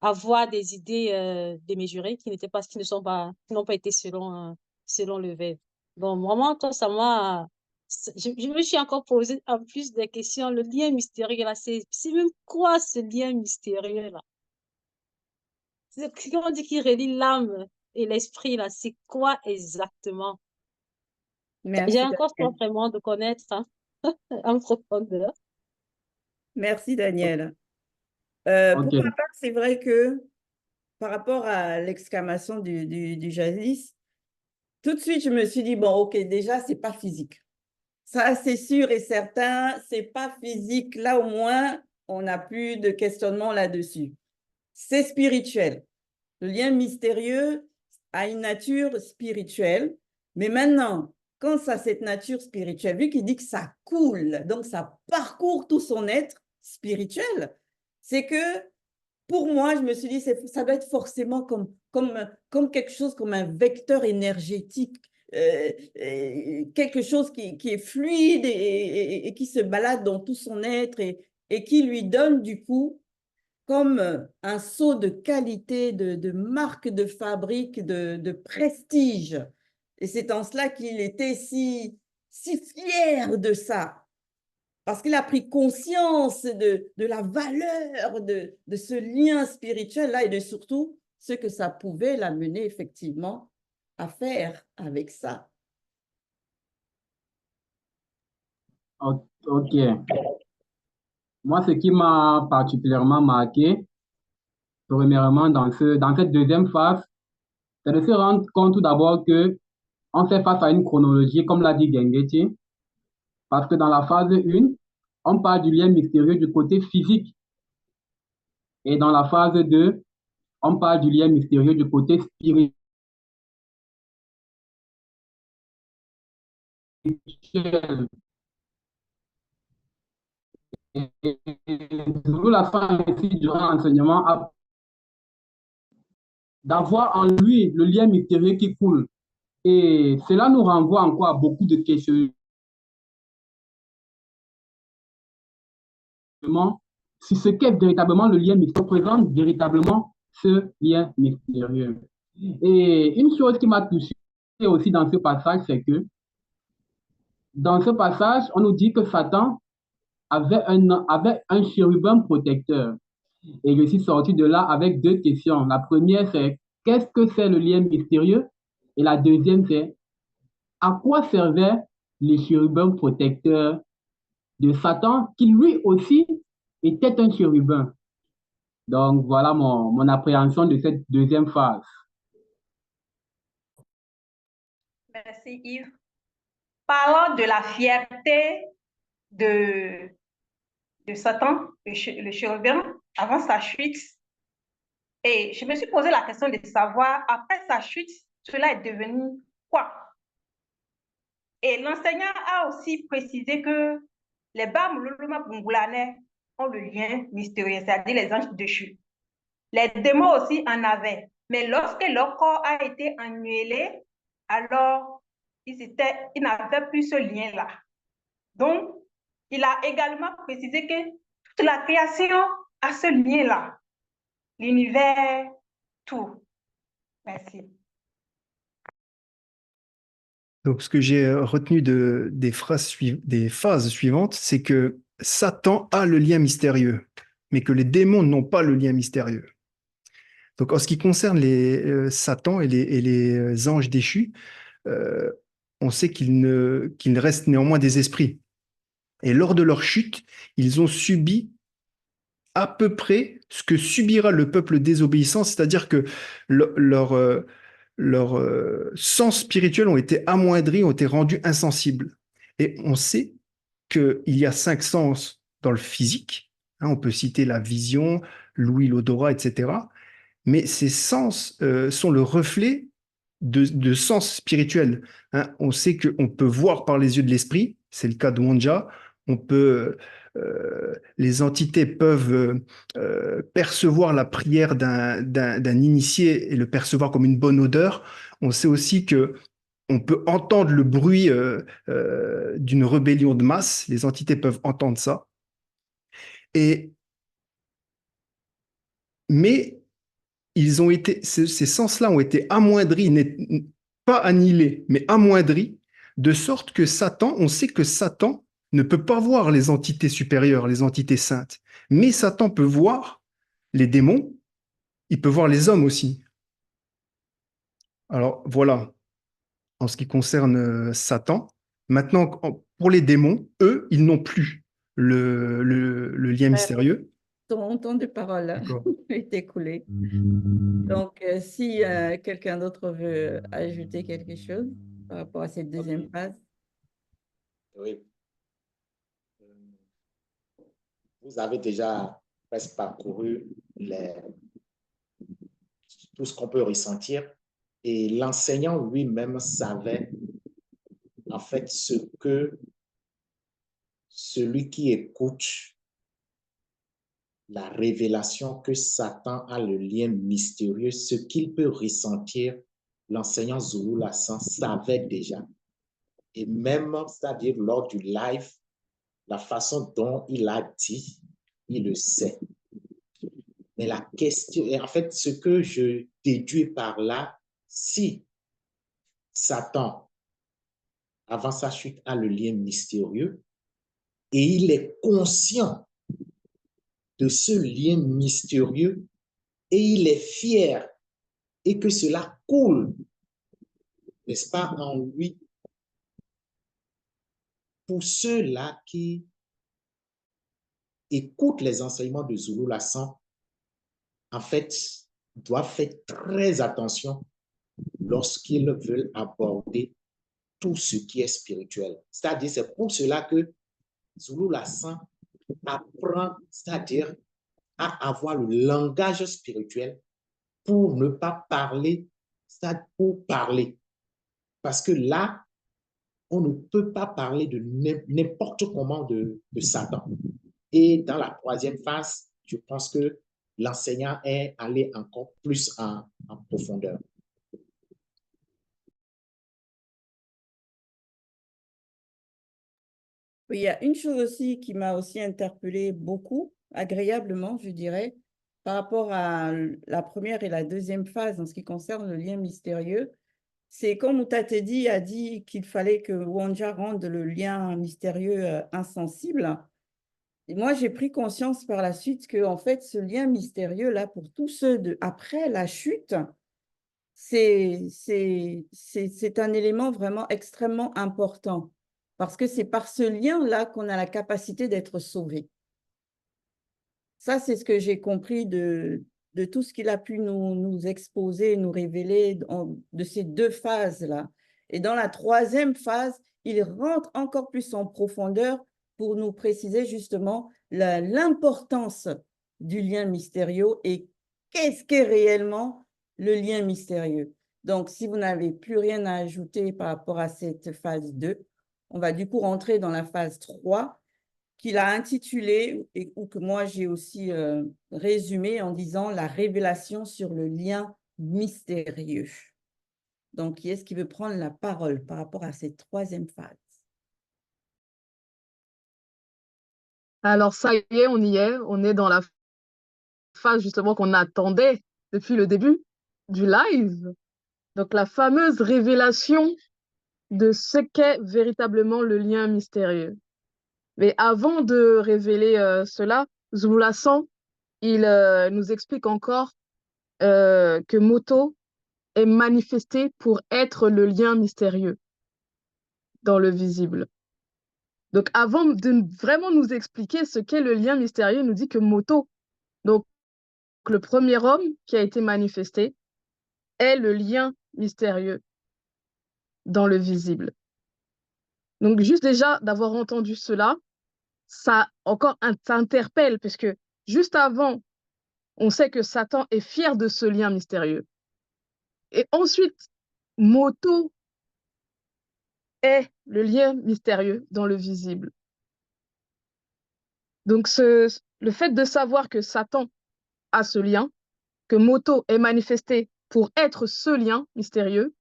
avoir des idées démesurées qui n'étaient pas, qui n'ont pas été selon le verbe. Donc, vraiment, toi, ça m'a... Je me suis encore posé en plus des questions. Le lien mystérieux, là, c'est même quoi ce lien mystérieux, là? Quand on dit qu'il relie l'âme et l'esprit, là, c'est quoi exactement? Merci, J'ai encore soif Daniel. vraiment de connaître hein, en profondeur. Merci, Daniel. Ok. Pour ma part, c'est vrai que par rapport à l'exclamation du jadis, tout de suite, je me suis dit, bon, ok, déjà, c'est pas physique. Ça, c'est sûr et certain, c'est pas physique. Là, au moins, on n'a plus de questionnement là-dessus. C'est spirituel. Le lien mystérieux a une nature spirituelle. Mais maintenant, quand ça a cette nature spirituelle, vu qu'il dit que ça coule, donc ça parcourt tout son être spirituel, c'est que pour moi, je me suis dit, ça doit être forcément comme quelque chose, comme un vecteur énergétique, quelque chose qui est fluide et qui se balade dans tout son être et qui lui donne du coup comme un sceau de qualité, de marque de fabrique, de prestige. Et c'est en cela qu'il était si fier de ça. Parce qu'il a pris conscience de la valeur de ce lien spirituel-là et de surtout ce que ça pouvait l'amener effectivement à faire avec ça. Ok. Moi, ce qui m'a particulièrement marqué, premièrement, dans cette deuxième phase, c'est de se rendre compte tout d'abord que on fait face à une chronologie, comme l'a dit Gengeti, parce que dans la phase 1, on parle du lien mystérieux du côté physique. Et dans la phase 2, on parle du lien mystérieux du côté spirituel. Et Zulu la fin ici, durant l'enseignement, d'avoir en lui le lien mystérieux qui coule. Et cela nous renvoie encore à beaucoup de questionnements sur ce qu'est véritablement le lien mystérieux, représente véritablement ce lien mystérieux. Et une chose qui m'a touché aussi dans ce passage, c'est que dans ce passage, on nous dit que Satan avait un chérubin protecteur. Et je suis sorti de là avec deux questions. La première, c'est qu'est-ce que c'est le lien mystérieux? Et la deuxième, c'est à quoi servaient les chérubins protecteurs de Satan, qui lui aussi était un chérubin? Donc, voilà mon appréhension de cette deuxième phase. Merci Yves. Parlant de la fierté de Satan, le chérubin, avant sa chute, et je me suis posé la question de savoir, après sa chute, cela est devenu quoi? Et l'enseignant a aussi précisé que les Bamululuma Bungulanais ont le lien mystérieux, c'est-à-dire les anges déchus. Les démons aussi en avaient. Mais lorsque leur corps a été annihilé, alors ils n'avaient plus ce lien-là. Donc, il a également précisé que toute la création a ce lien-là. L'univers, tout. Merci. Donc, ce que j'ai retenu des phases suivantes, c'est que Satan a le lien mystérieux, mais que les démons n'ont pas le lien mystérieux. Donc, en ce qui concerne Satan et les anges déchus, on sait qu'ils restent néanmoins des esprits. Et lors de leur chute, ils ont subi à peu près ce que subira le peuple désobéissant, c'est-à-dire que leurs sens spirituels ont été amoindris, ont été rendus insensibles. Et on sait qu'il y a 5 sens dans le physique. On peut citer la vision, l'ouïe, l'odorat, etc. Mais ces sens sont le reflet de sens spirituels. On sait qu'on peut voir par les yeux de l'esprit, c'est le cas de Wanja. Les entités peuvent percevoir la prière d'un initié et le percevoir comme une bonne odeur. On sait aussi que on peut entendre le bruit d'une rébellion de masse. Les entités peuvent entendre ça. Mais ces sens-là ont été amoindris, pas annihilés, mais amoindris, de sorte que Satan, on sait que Satan ne peut pas voir les entités supérieures, les entités saintes. Mais Satan peut voir les démons, il peut voir les hommes aussi. Alors voilà, en ce qui concerne Satan. Maintenant, pour les démons, eux, ils n'ont plus le lien mystérieux. Ton temps de parole est écoulé. Donc, si quelqu'un d'autre veut ajouter quelque chose par rapport à cette deuxième phase. Oui. Vous avez déjà presque parcouru tout ce qu'on peut ressentir et l'enseignant lui-même savait en fait ce que celui qui écoute la révélation que Satan a le lien mystérieux, ce qu'il peut ressentir, l'enseignant Zulu Lassan savait déjà. Et même, c'est-à-dire lors du live, la façon dont il a dit, il le sait. Mais la question, et en fait, ce que je déduis par là, si Satan, avant sa chute, a le lien mystérieux et il est conscient de ce lien mystérieux et il est fier et que cela coule, n'est-ce pas, en lui, pour ceux-là qui écoutent les enseignements de Zulu Lassan, en fait, doivent faire très attention lorsqu'ils veulent aborder tout ce qui est spirituel. C'est-à-dire, c'est pour cela que Zulu Lassan apprend, c'est-à-dire à avoir le langage spirituel pour ne pas parler, c'est-à-dire pour parler. Parce que là, on ne peut pas parler de n'importe comment de Satan. Et dans la troisième phase, je pense que l'enseignant est allé encore plus en profondeur. Oui, il y a une chose aussi qui m'a aussi interpellée beaucoup, agréablement, je dirais, par rapport à la première et la deuxième phase en ce qui concerne le lien mystérieux. C'est comme Outatedi a dit qu'il fallait que Wanja rende le lien mystérieux insensible. Et moi, j'ai pris conscience par la suite que, en fait, ce lien mystérieux-là, pour tous ceux après la chute, c'est un élément vraiment extrêmement important parce que c'est par ce lien-là qu'on a la capacité d'être sauvé. Ça, c'est ce que j'ai compris de tout ce qu'il a pu nous exposer, nous révéler de ces deux phases-là. Et dans la troisième phase, il rentre encore plus en profondeur pour nous préciser justement l'importance du lien mystérieux et qu'est-ce qu'est réellement le lien mystérieux. Donc, si vous n'avez plus rien à ajouter par rapport à cette phase 2, on va du coup rentrer dans la phase 3 qu'il a intitulée, ou que moi j'ai aussi résumé en disant la révélation sur le lien mystérieux. Donc, qui est-ce qui veut prendre la parole par rapport à cette troisième phase? Alors, ça y est, on est dans la phase justement qu'on attendait depuis le début du live. Donc, la fameuse révélation de ce qu'est véritablement le lien mystérieux. Mais avant de révéler cela, Zulu Lassan, il nous explique encore que Moto est manifesté pour être le lien mystérieux dans le visible. Donc, avant de vraiment nous expliquer ce qu'est le lien mystérieux, il nous dit que Moto, donc le premier homme qui a été manifesté, est le lien mystérieux dans le visible. Donc, juste déjà d'avoir entendu cela, ça interpelle, parce que juste avant, on sait que Satan est fier de ce lien mystérieux. Et ensuite, Moto est le lien mystérieux dans le visible. Donc, le fait de savoir que Satan a ce lien, que Moto est manifesté pour être ce lien mystérieux,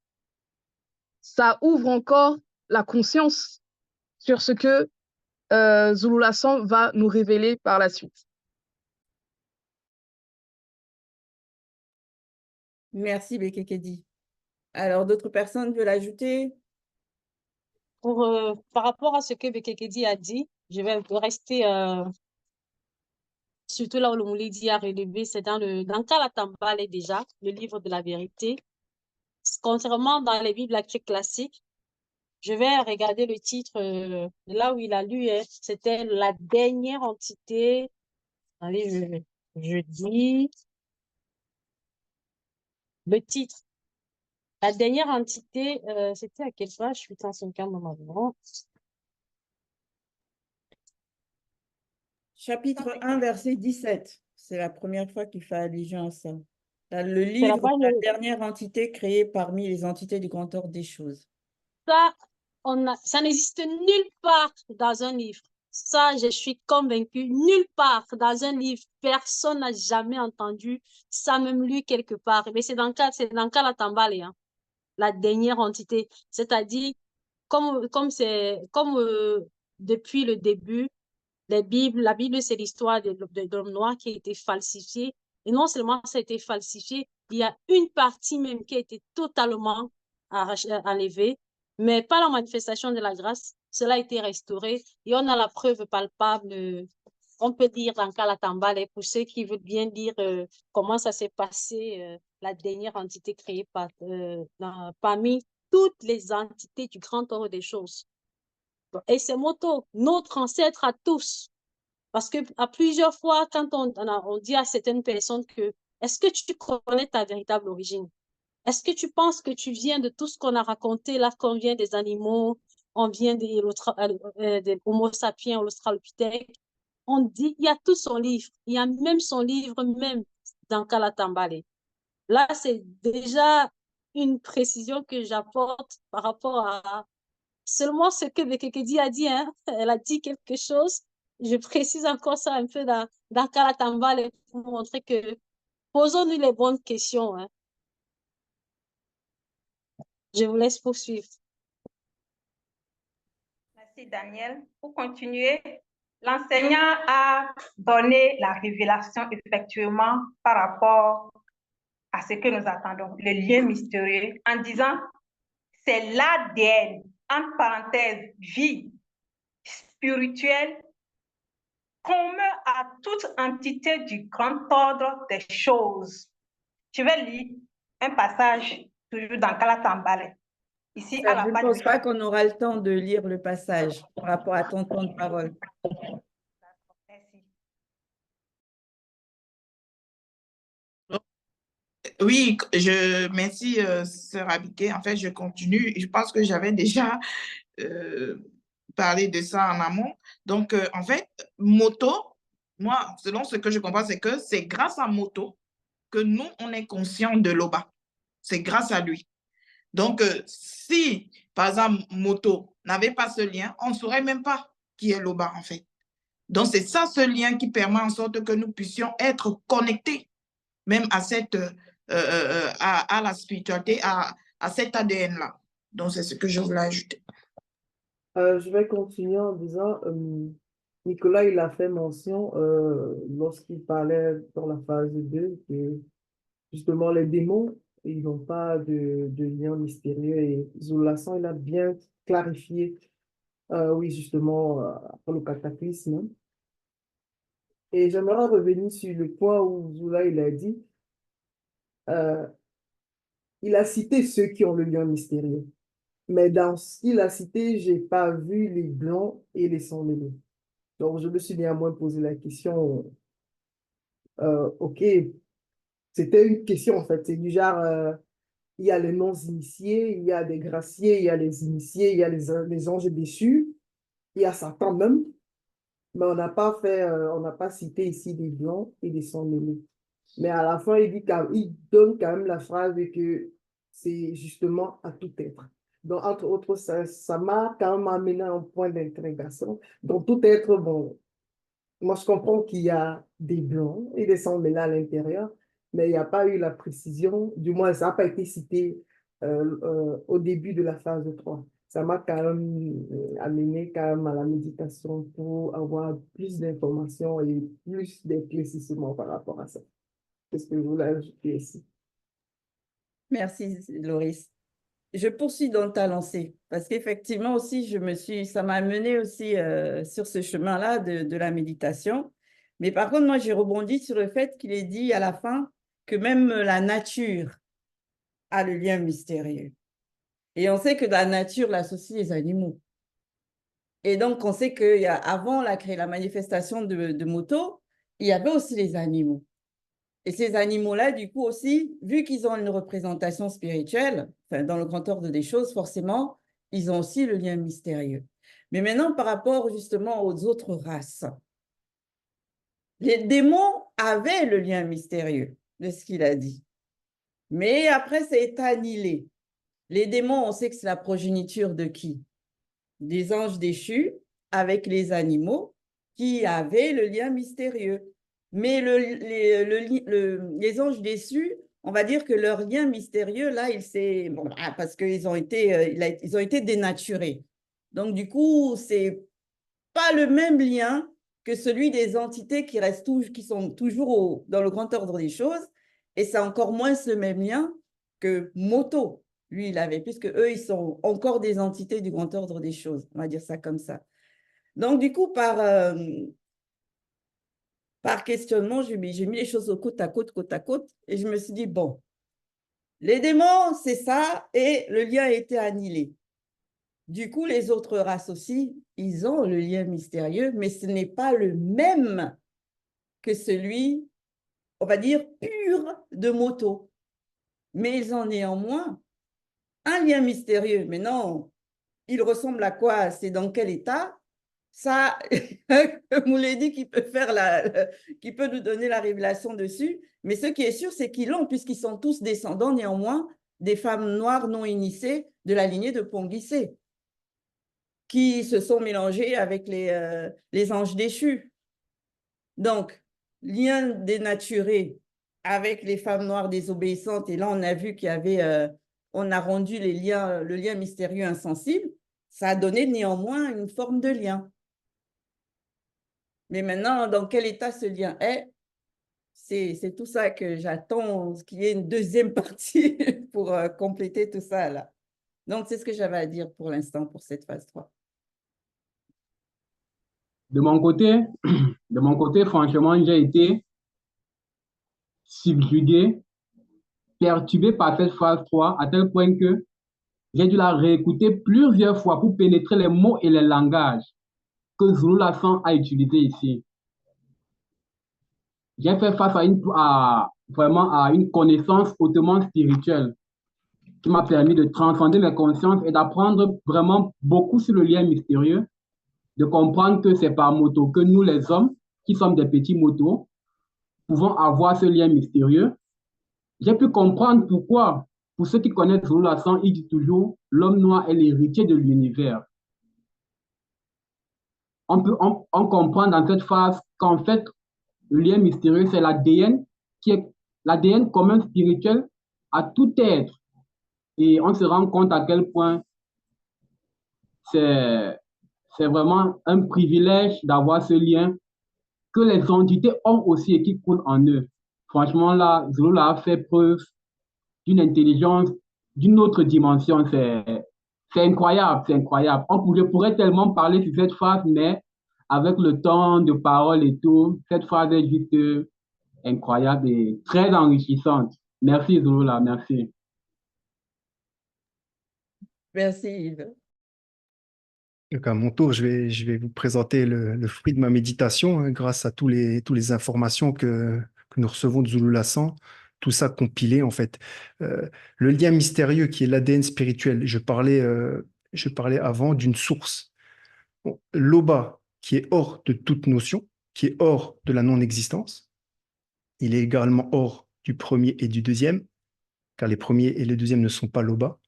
ça ouvre encore la conscience sur ce que Zulu Lassan va nous révéler par la suite. Merci, Bekekedi. Alors, d'autres personnes veulent ajouter? Par rapport à ce que Bekekedi a dit, je vais rester surtout là où le Moulidi a relevé, c'est dans Kalatambale déjà, le livre de la vérité. Contrairement dans les Bibles classiques, je vais regarder le titre là où il a lu, c'était la dernière entité. Allez, je dis le titre. La dernière entité, c'était à quelle page? Je suis en 50 normalement. Chapitre 1, verset 17. C'est la première fois qu'il fait allusion à ça. Le C'est la livre, page la dernière entité créée parmi les entités du grand ordre des choses. Ça n'existe nulle part dans un livre. Ça, je suis convaincue, nulle part dans un livre, personne n'a jamais entendu ça, même lu quelque part. Mais c'est dans Kalatambale, hein, la dernière entité. C'est-à-dire, comme depuis le début, la Bible, c'est l'histoire de l'homme noir qui a été falsifié. Et non seulement ça a été falsifié, il y a une partie même qui a été totalement enlevée, mais par la manifestation de la grâce, cela a été restauré et on a la preuve palpable. On peut dire dans Kalatambale, pour ceux qui veulent bien dire comment ça s'est passé, la dernière entité créée parmi toutes les entités du grand ordre des choses. Et c'est Moto, notre ancêtre à tous. Parce que à plusieurs fois, quand on dit à certaines personnes que est-ce que tu connais ta véritable origine? Est-ce que tu penses que tu viens de tout ce qu'on a raconté là, qu'on vient des animaux, on vient des Homo sapiens, l'Australopithèque? On dit, il y a tout son livre, il y a même son livre même dans Kalatambale. Là, c'est déjà une précision que j'apporte par rapport à seulement ce que Bekekedi a dit, hein. Elle a dit quelque chose. Je précise encore ça un peu dans Kalatambale pour montrer que posons-nous les bonnes questions, hein. Je vous laisse poursuivre. Merci Daniel. Pour continuer, l'enseignant a donné la révélation effectivement par rapport à ce que nous attendons, le lien mystérieux, en disant c'est l'ADN, entre parenthèses, vie spirituelle commun à toute entité du grand ordre des choses. Je vais lire un passage toujours dans Kalatambale. Ici, à la Je ne page pense pas qu'on aura le temps de lire le passage par rapport à ton temps de parole. Merci. Oui, merci, Sœur Abiké. En fait, je continue. Je pense que j'avais déjà parlé de ça en amont. Donc, en fait, Moto, moi, selon ce que je comprends, c'est que c'est grâce à Moto que nous, on est conscient de l'Oba. C'est grâce à lui. Donc, si, par exemple, Moto n'avait pas ce lien, on ne saurait même pas qui est l'Oba, en fait. Donc, c'est ça, ce lien qui permet en sorte que nous puissions être connectés même à à la spiritualité, à cet ADN-là. Donc, c'est ce que je voulais ajouter. Je vais continuer en disant, Nicolas, il a fait mention lorsqu'il parlait dans la phase 2 que justement les démons, ils n'ont pas de lien mystérieux et Zolassan, il a bien clarifié, oui, justement, pour le cataclysme. Et j'aimerais revenir sur le point où Zoula, il a dit, il a cité ceux qui ont le lien mystérieux. Mais dans ce qu'il a cité, je n'ai pas vu les blancs et les sans-mêlés. Donc, je me suis néanmoins posé la question, OK, c'était une question en fait, c'est du genre, il y a les non-initiés, il y a des graciés, il y a les initiés, il y a les anges déchus, il y a Satan même, mais on n'a pas cité ici des blancs et des sans-mêlés. Mais à la fin, il donne quand même la phrase que c'est justement à tout être. Donc, entre autres, ça m'a quand même amené à un point d'interrogation. Donc, tout être, bon, moi, je comprends qu'il y a des blancs et des sans-mêlés à l'intérieur, mais il n'y a pas eu la précision, du moins, ça n'a pas été cité au début de la phase 3. Ça m'a quand même amené quand même à la méditation pour avoir plus d'informations et plus d'éclaircissement par rapport à ça. Qu'est-ce que vous voulez ajouter ici? Merci, Loris. Je poursuis dans ta lancée parce qu'effectivement aussi, ça m'a amené aussi sur ce chemin-là de la méditation. Mais par contre, moi, j'ai rebondi sur le fait qu'il est dit à la fin que même la nature a le lien mystérieux. Et on sait que dans la nature, l'associe les animaux. Et donc, on sait qu'avant la manifestation de Moto, il y avait aussi les animaux. Et ces animaux-là, du coup aussi, vu qu'ils ont une représentation spirituelle, enfin, dans le grand ordre des choses, forcément, ils ont aussi le lien mystérieux. Mais maintenant, par rapport justement aux autres races, les démons avaient le lien mystérieux de ce qu'il a dit. Mais après, ça a été annihilé. Les démons, on sait que c'est la progéniture de qui? Des anges déchus avec les animaux qui avaient le lien mystérieux. Mais les anges déçus, on va dire que leur lien mystérieux, là, parce qu'ils ont été dénaturés. Donc, du coup, c'est pas le même lien que celui des entités qui sont toujours dans le grand ordre des choses. Et c'est encore moins ce même lien que Moto, lui, il avait, puisque eux, ils sont encore des entités du grand ordre des choses. On va dire ça comme ça. Donc, du coup, par questionnement, j'ai mis les choses côte à côte, et je me suis dit, bon, les démons, c'est ça, et le lien a été annihilé. Du coup, les autres races aussi, ils ont le lien mystérieux, mais ce n'est pas le même que celui, on va dire, pur de Moto. Mais ils ont néanmoins un lien mystérieux. Mais non, il ressemble à quoi? C'est dans quel état? Ça, Mouledi qui peut qui peut nous donner la révélation dessus. Mais ce qui est sûr, c'est qu'ils l'ont, puisqu'ils sont tous descendants néanmoins des femmes noires non initiées de la lignée de Ponguissé, qui se sont mélangées avec les anges déchus. Donc, lien dénaturé avec les femmes noires désobéissantes. Et là, on a vu qu'il y avait, on a rendu le lien mystérieux insensible. Ça a donné néanmoins une forme de lien. Mais maintenant, dans quel état ce lien est, c'est tout ça que j'attends, qu'il y ait une deuxième partie pour compléter tout ça là. Donc, c'est ce que j'avais à dire pour l'instant pour cette phase 3. De mon côté, franchement, j'ai été subjugué, perturbé par cette phase 3 à tel point que j'ai dû la réécouter plusieurs fois pour pénétrer les mots et les langages que Zulu Lassan a utilisés ici. J'ai fait face vraiment à une connaissance hautement spirituelle qui m'a permis de transcender mes consciences et d'apprendre vraiment beaucoup sur le lien mystérieux, de comprendre que c'est par moto que nous, les hommes, qui sommes des petits motos, pouvons avoir ce lien mystérieux. J'ai pu comprendre pourquoi, pour ceux qui connaissent Zulu Lassan, il dit toujours « l'homme noir est l'héritier de l'univers ». On comprend dans cette phase qu'en fait, le lien mystérieux, c'est l'ADN qui est l'ADN commun spirituel à tout être. Et on se rend compte à quel point c'est vraiment un privilège d'avoir ce lien que les entités ont aussi et qui coulent en eux. Franchement, là, Zulu a fait preuve d'une intelligence d'une autre dimension. C'est incroyable, c'est incroyable. Je pourrais tellement parler sur cette phase, mais avec le temps de parole et tout, cette phase est juste incroyable et très enrichissante. Merci Zulu, merci. Merci Yves. Donc à mon tour, je vais vous présenter le fruit de ma méditation, hein, grâce à toutes les informations que nous recevons de Zulu Lassan, tout ça compilé en fait. Le lien mystérieux qui est l'ADN spirituel, je parlais avant d'une source. Bon, Loba, qui est hors de toute notion, qui est hors de la non-existence. Il est également hors du premier et du deuxième, car les premiers et les deuxièmes ne sont pas Loba.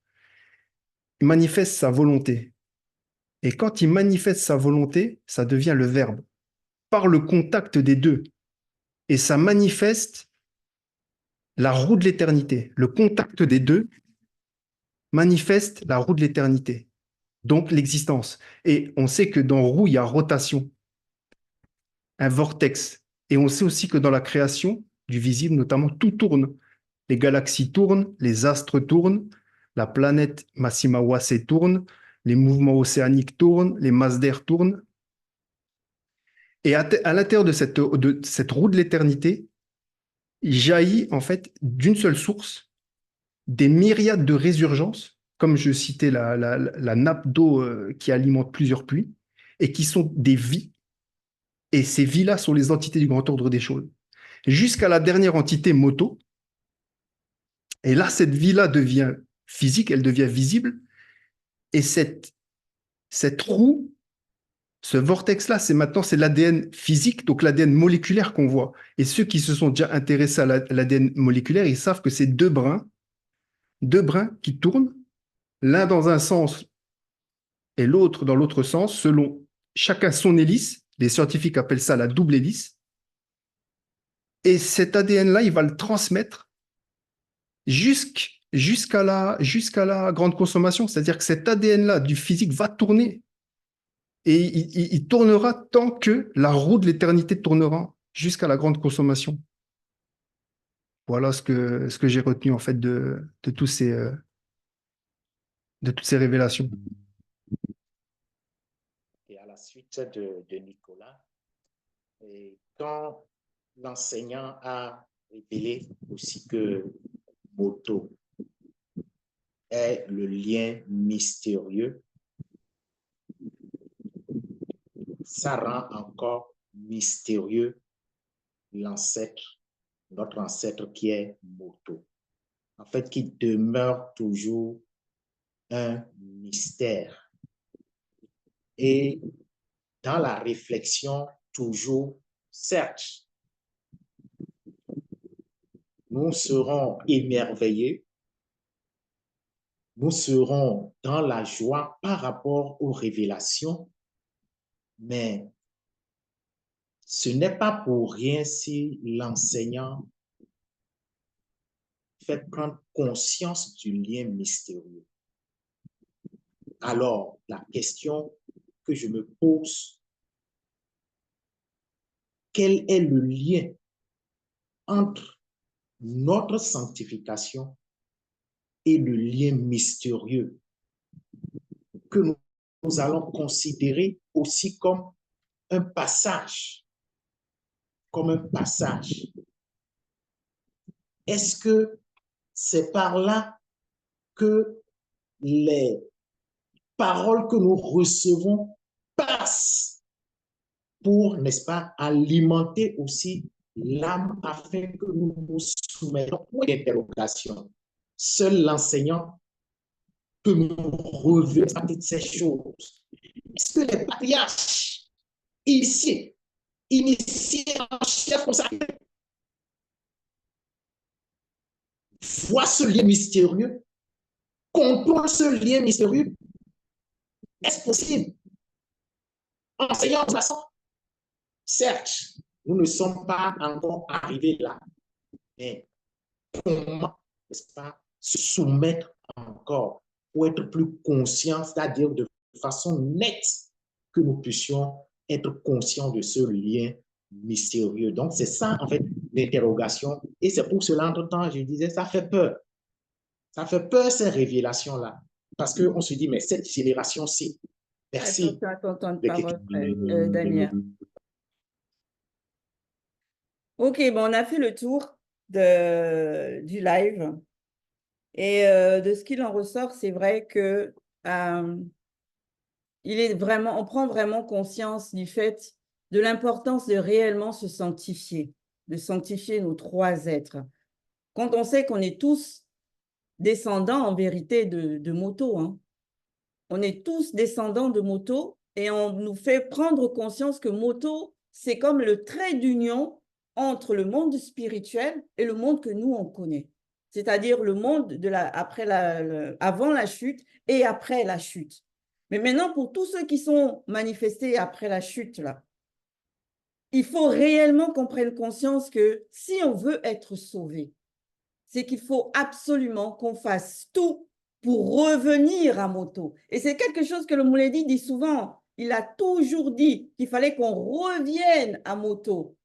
Il manifeste sa volonté. Et quand il manifeste sa volonté, ça devient le verbe, par le contact des deux. Et ça manifeste la roue de l'éternité. Le contact des deux manifeste la roue de l'éternité, donc l'existence. Et on sait que dans roue, il y a rotation, un vortex. Et on sait aussi que dans la création du visible, notamment, tout tourne. Les galaxies tournent, les astres tournent, la planète Massimahuase tourne, les mouvements océaniques tournent, les masses d'air tournent. Et à l'intérieur de cette roue de l'éternité, il jaillit en fait d'une seule source des myriades de résurgences, comme je citais la nappe d'eau qui alimente plusieurs pluies, et qui sont des vies. Et ces vies-là sont les entités du grand ordre des choses. Jusqu'à la dernière entité, Moto. Et là, cette vie-là devient physique, elle devient visible. Et cette roue, ce vortex-là, c'est l'ADN physique, donc l'ADN moléculaire qu'on voit. Et ceux qui se sont déjà intéressés à l'ADN moléculaire, ils savent que c'est deux brins qui tournent, l'un dans un sens et l'autre dans l'autre sens, selon chacun son hélice. Les scientifiques appellent ça la double hélice. Et cet ADN-là, il va le transmettre jusqu'à la grande consommation. C'est-à-dire que cet ADN-là du physique va tourner et il tournera tant que la roue de l'éternité tournera jusqu'à la grande consommation. Voilà ce que j'ai retenu en fait de de toutes ces révélations. Et à la suite de Nicolas, et quand l'enseignant a révélé aussi que moto est le lien mystérieux, ça rend encore mystérieux l'ancêtre, notre ancêtre qui est moto. En fait, qui demeure toujours un mystère. Et dans la réflexion, toujours, certes, nous serons émerveillés, nous serons dans la joie par rapport aux révélations, mais ce n'est pas pour rien si l'enseignant fait prendre conscience du lien mystérieux. Alors, la question que je me pose, quel est le lien entre notre sanctification et le lien mystérieux que nous allons considérer aussi comme un passage, Est-ce que c'est par là que les paroles que nous recevons passent pour, n'est-ce pas, alimenter aussi l'âme afin que nous nous soumettons aux interrogations. Seul l'enseignant peut nous révéler toutes ces choses. Est-ce que les patriarches initiés en chef consacré voient ce lien mystérieux, contrôlent ce lien mystérieux? Est-ce possible? Enseignant de façon, certes, nous ne sommes pas encore arrivés là, mais comment, n'est-ce pas, se soumettre encore pour être plus conscient, c'est-à-dire de façon nette que nous puissions être conscients de ce lien mystérieux. Donc, c'est ça, en fait, l'interrogation. Et c'est pour cela, entre-temps, je disais, ça fait peur. Ça fait peur, ces révélations-là. Parce qu'on se dit, mais cette génération-ci, merci. Attention à ton temps de parole, Daniel. Ok, bon, on a fait le tour du live. Et de ce qu'il en ressort, c'est vrai que on prend vraiment conscience du fait de l'importance de réellement se sanctifier, de sanctifier nos trois êtres. Quand on sait qu'on est tous descendants en vérité de moto, hein. On est tous descendants de moto et on nous fait prendre conscience que moto, c'est comme le trait d'union entre le monde spirituel et le monde que nous, on connaît. C'est-à-dire le monde avant la chute et après la chute. Mais maintenant, pour tous ceux qui sont manifestés après la chute, là, il faut réellement qu'on prenne conscience que si on veut être sauvé, c'est qu'il faut absolument qu'on fasse tout pour revenir à moto. Et c'est quelque chose que le Mouledi dit souvent. Il a toujours dit qu'il fallait qu'on revienne à moto.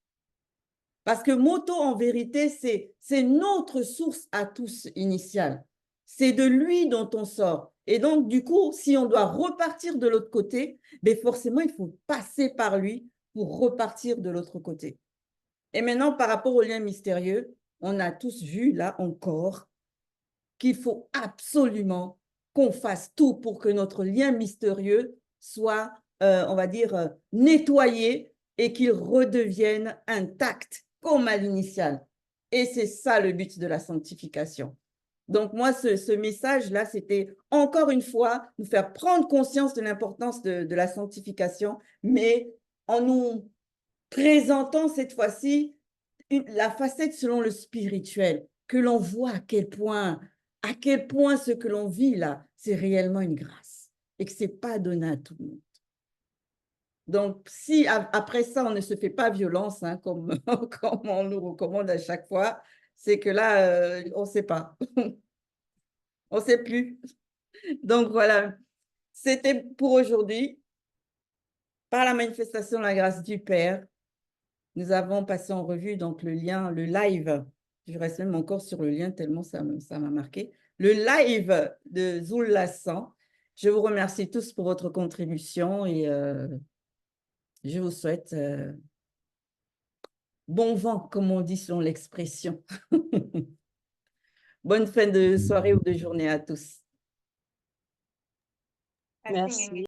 Parce que moto, en vérité, c'est notre source à tous initiale. C'est de lui dont on sort. Et donc, du coup, si on doit repartir de l'autre côté, ben forcément, il faut passer par lui pour repartir de l'autre côté. Et maintenant, par rapport au lien mystérieux, on a tous vu, là encore, qu'il faut absolument qu'on fasse tout pour que notre lien mystérieux soit, on va dire, nettoyé et qu'il redevienne intact comme à l'initial. Et c'est ça le but de la sanctification. Donc moi, ce message-là, c'était encore une fois nous faire prendre conscience de l'importance de la sanctification, mais en nous présentant cette fois-ci la facette selon le spirituel, que l'on voit à quel point ce que l'on vit là, c'est réellement une grâce et que ce n'est pas donné à tout le monde. Donc, si après ça, on ne se fait pas violence, hein, comme on nous recommande à chaque fois, c'est que là, on ne sait pas. On ne sait plus. Donc, voilà. C'était pour aujourd'hui. par la manifestation de la grâce du Père, nous avons passé en revue donc le lien, le live. Je reste même encore sur le lien tellement ça m'a marqué. Le live de Zoul Lassan. Je vous remercie tous pour votre contribution et je vous souhaite bon vent, comme on dit selon l'expression. Bonne fin de soirée ou de journée à tous. Merci, Merci. Nguyen.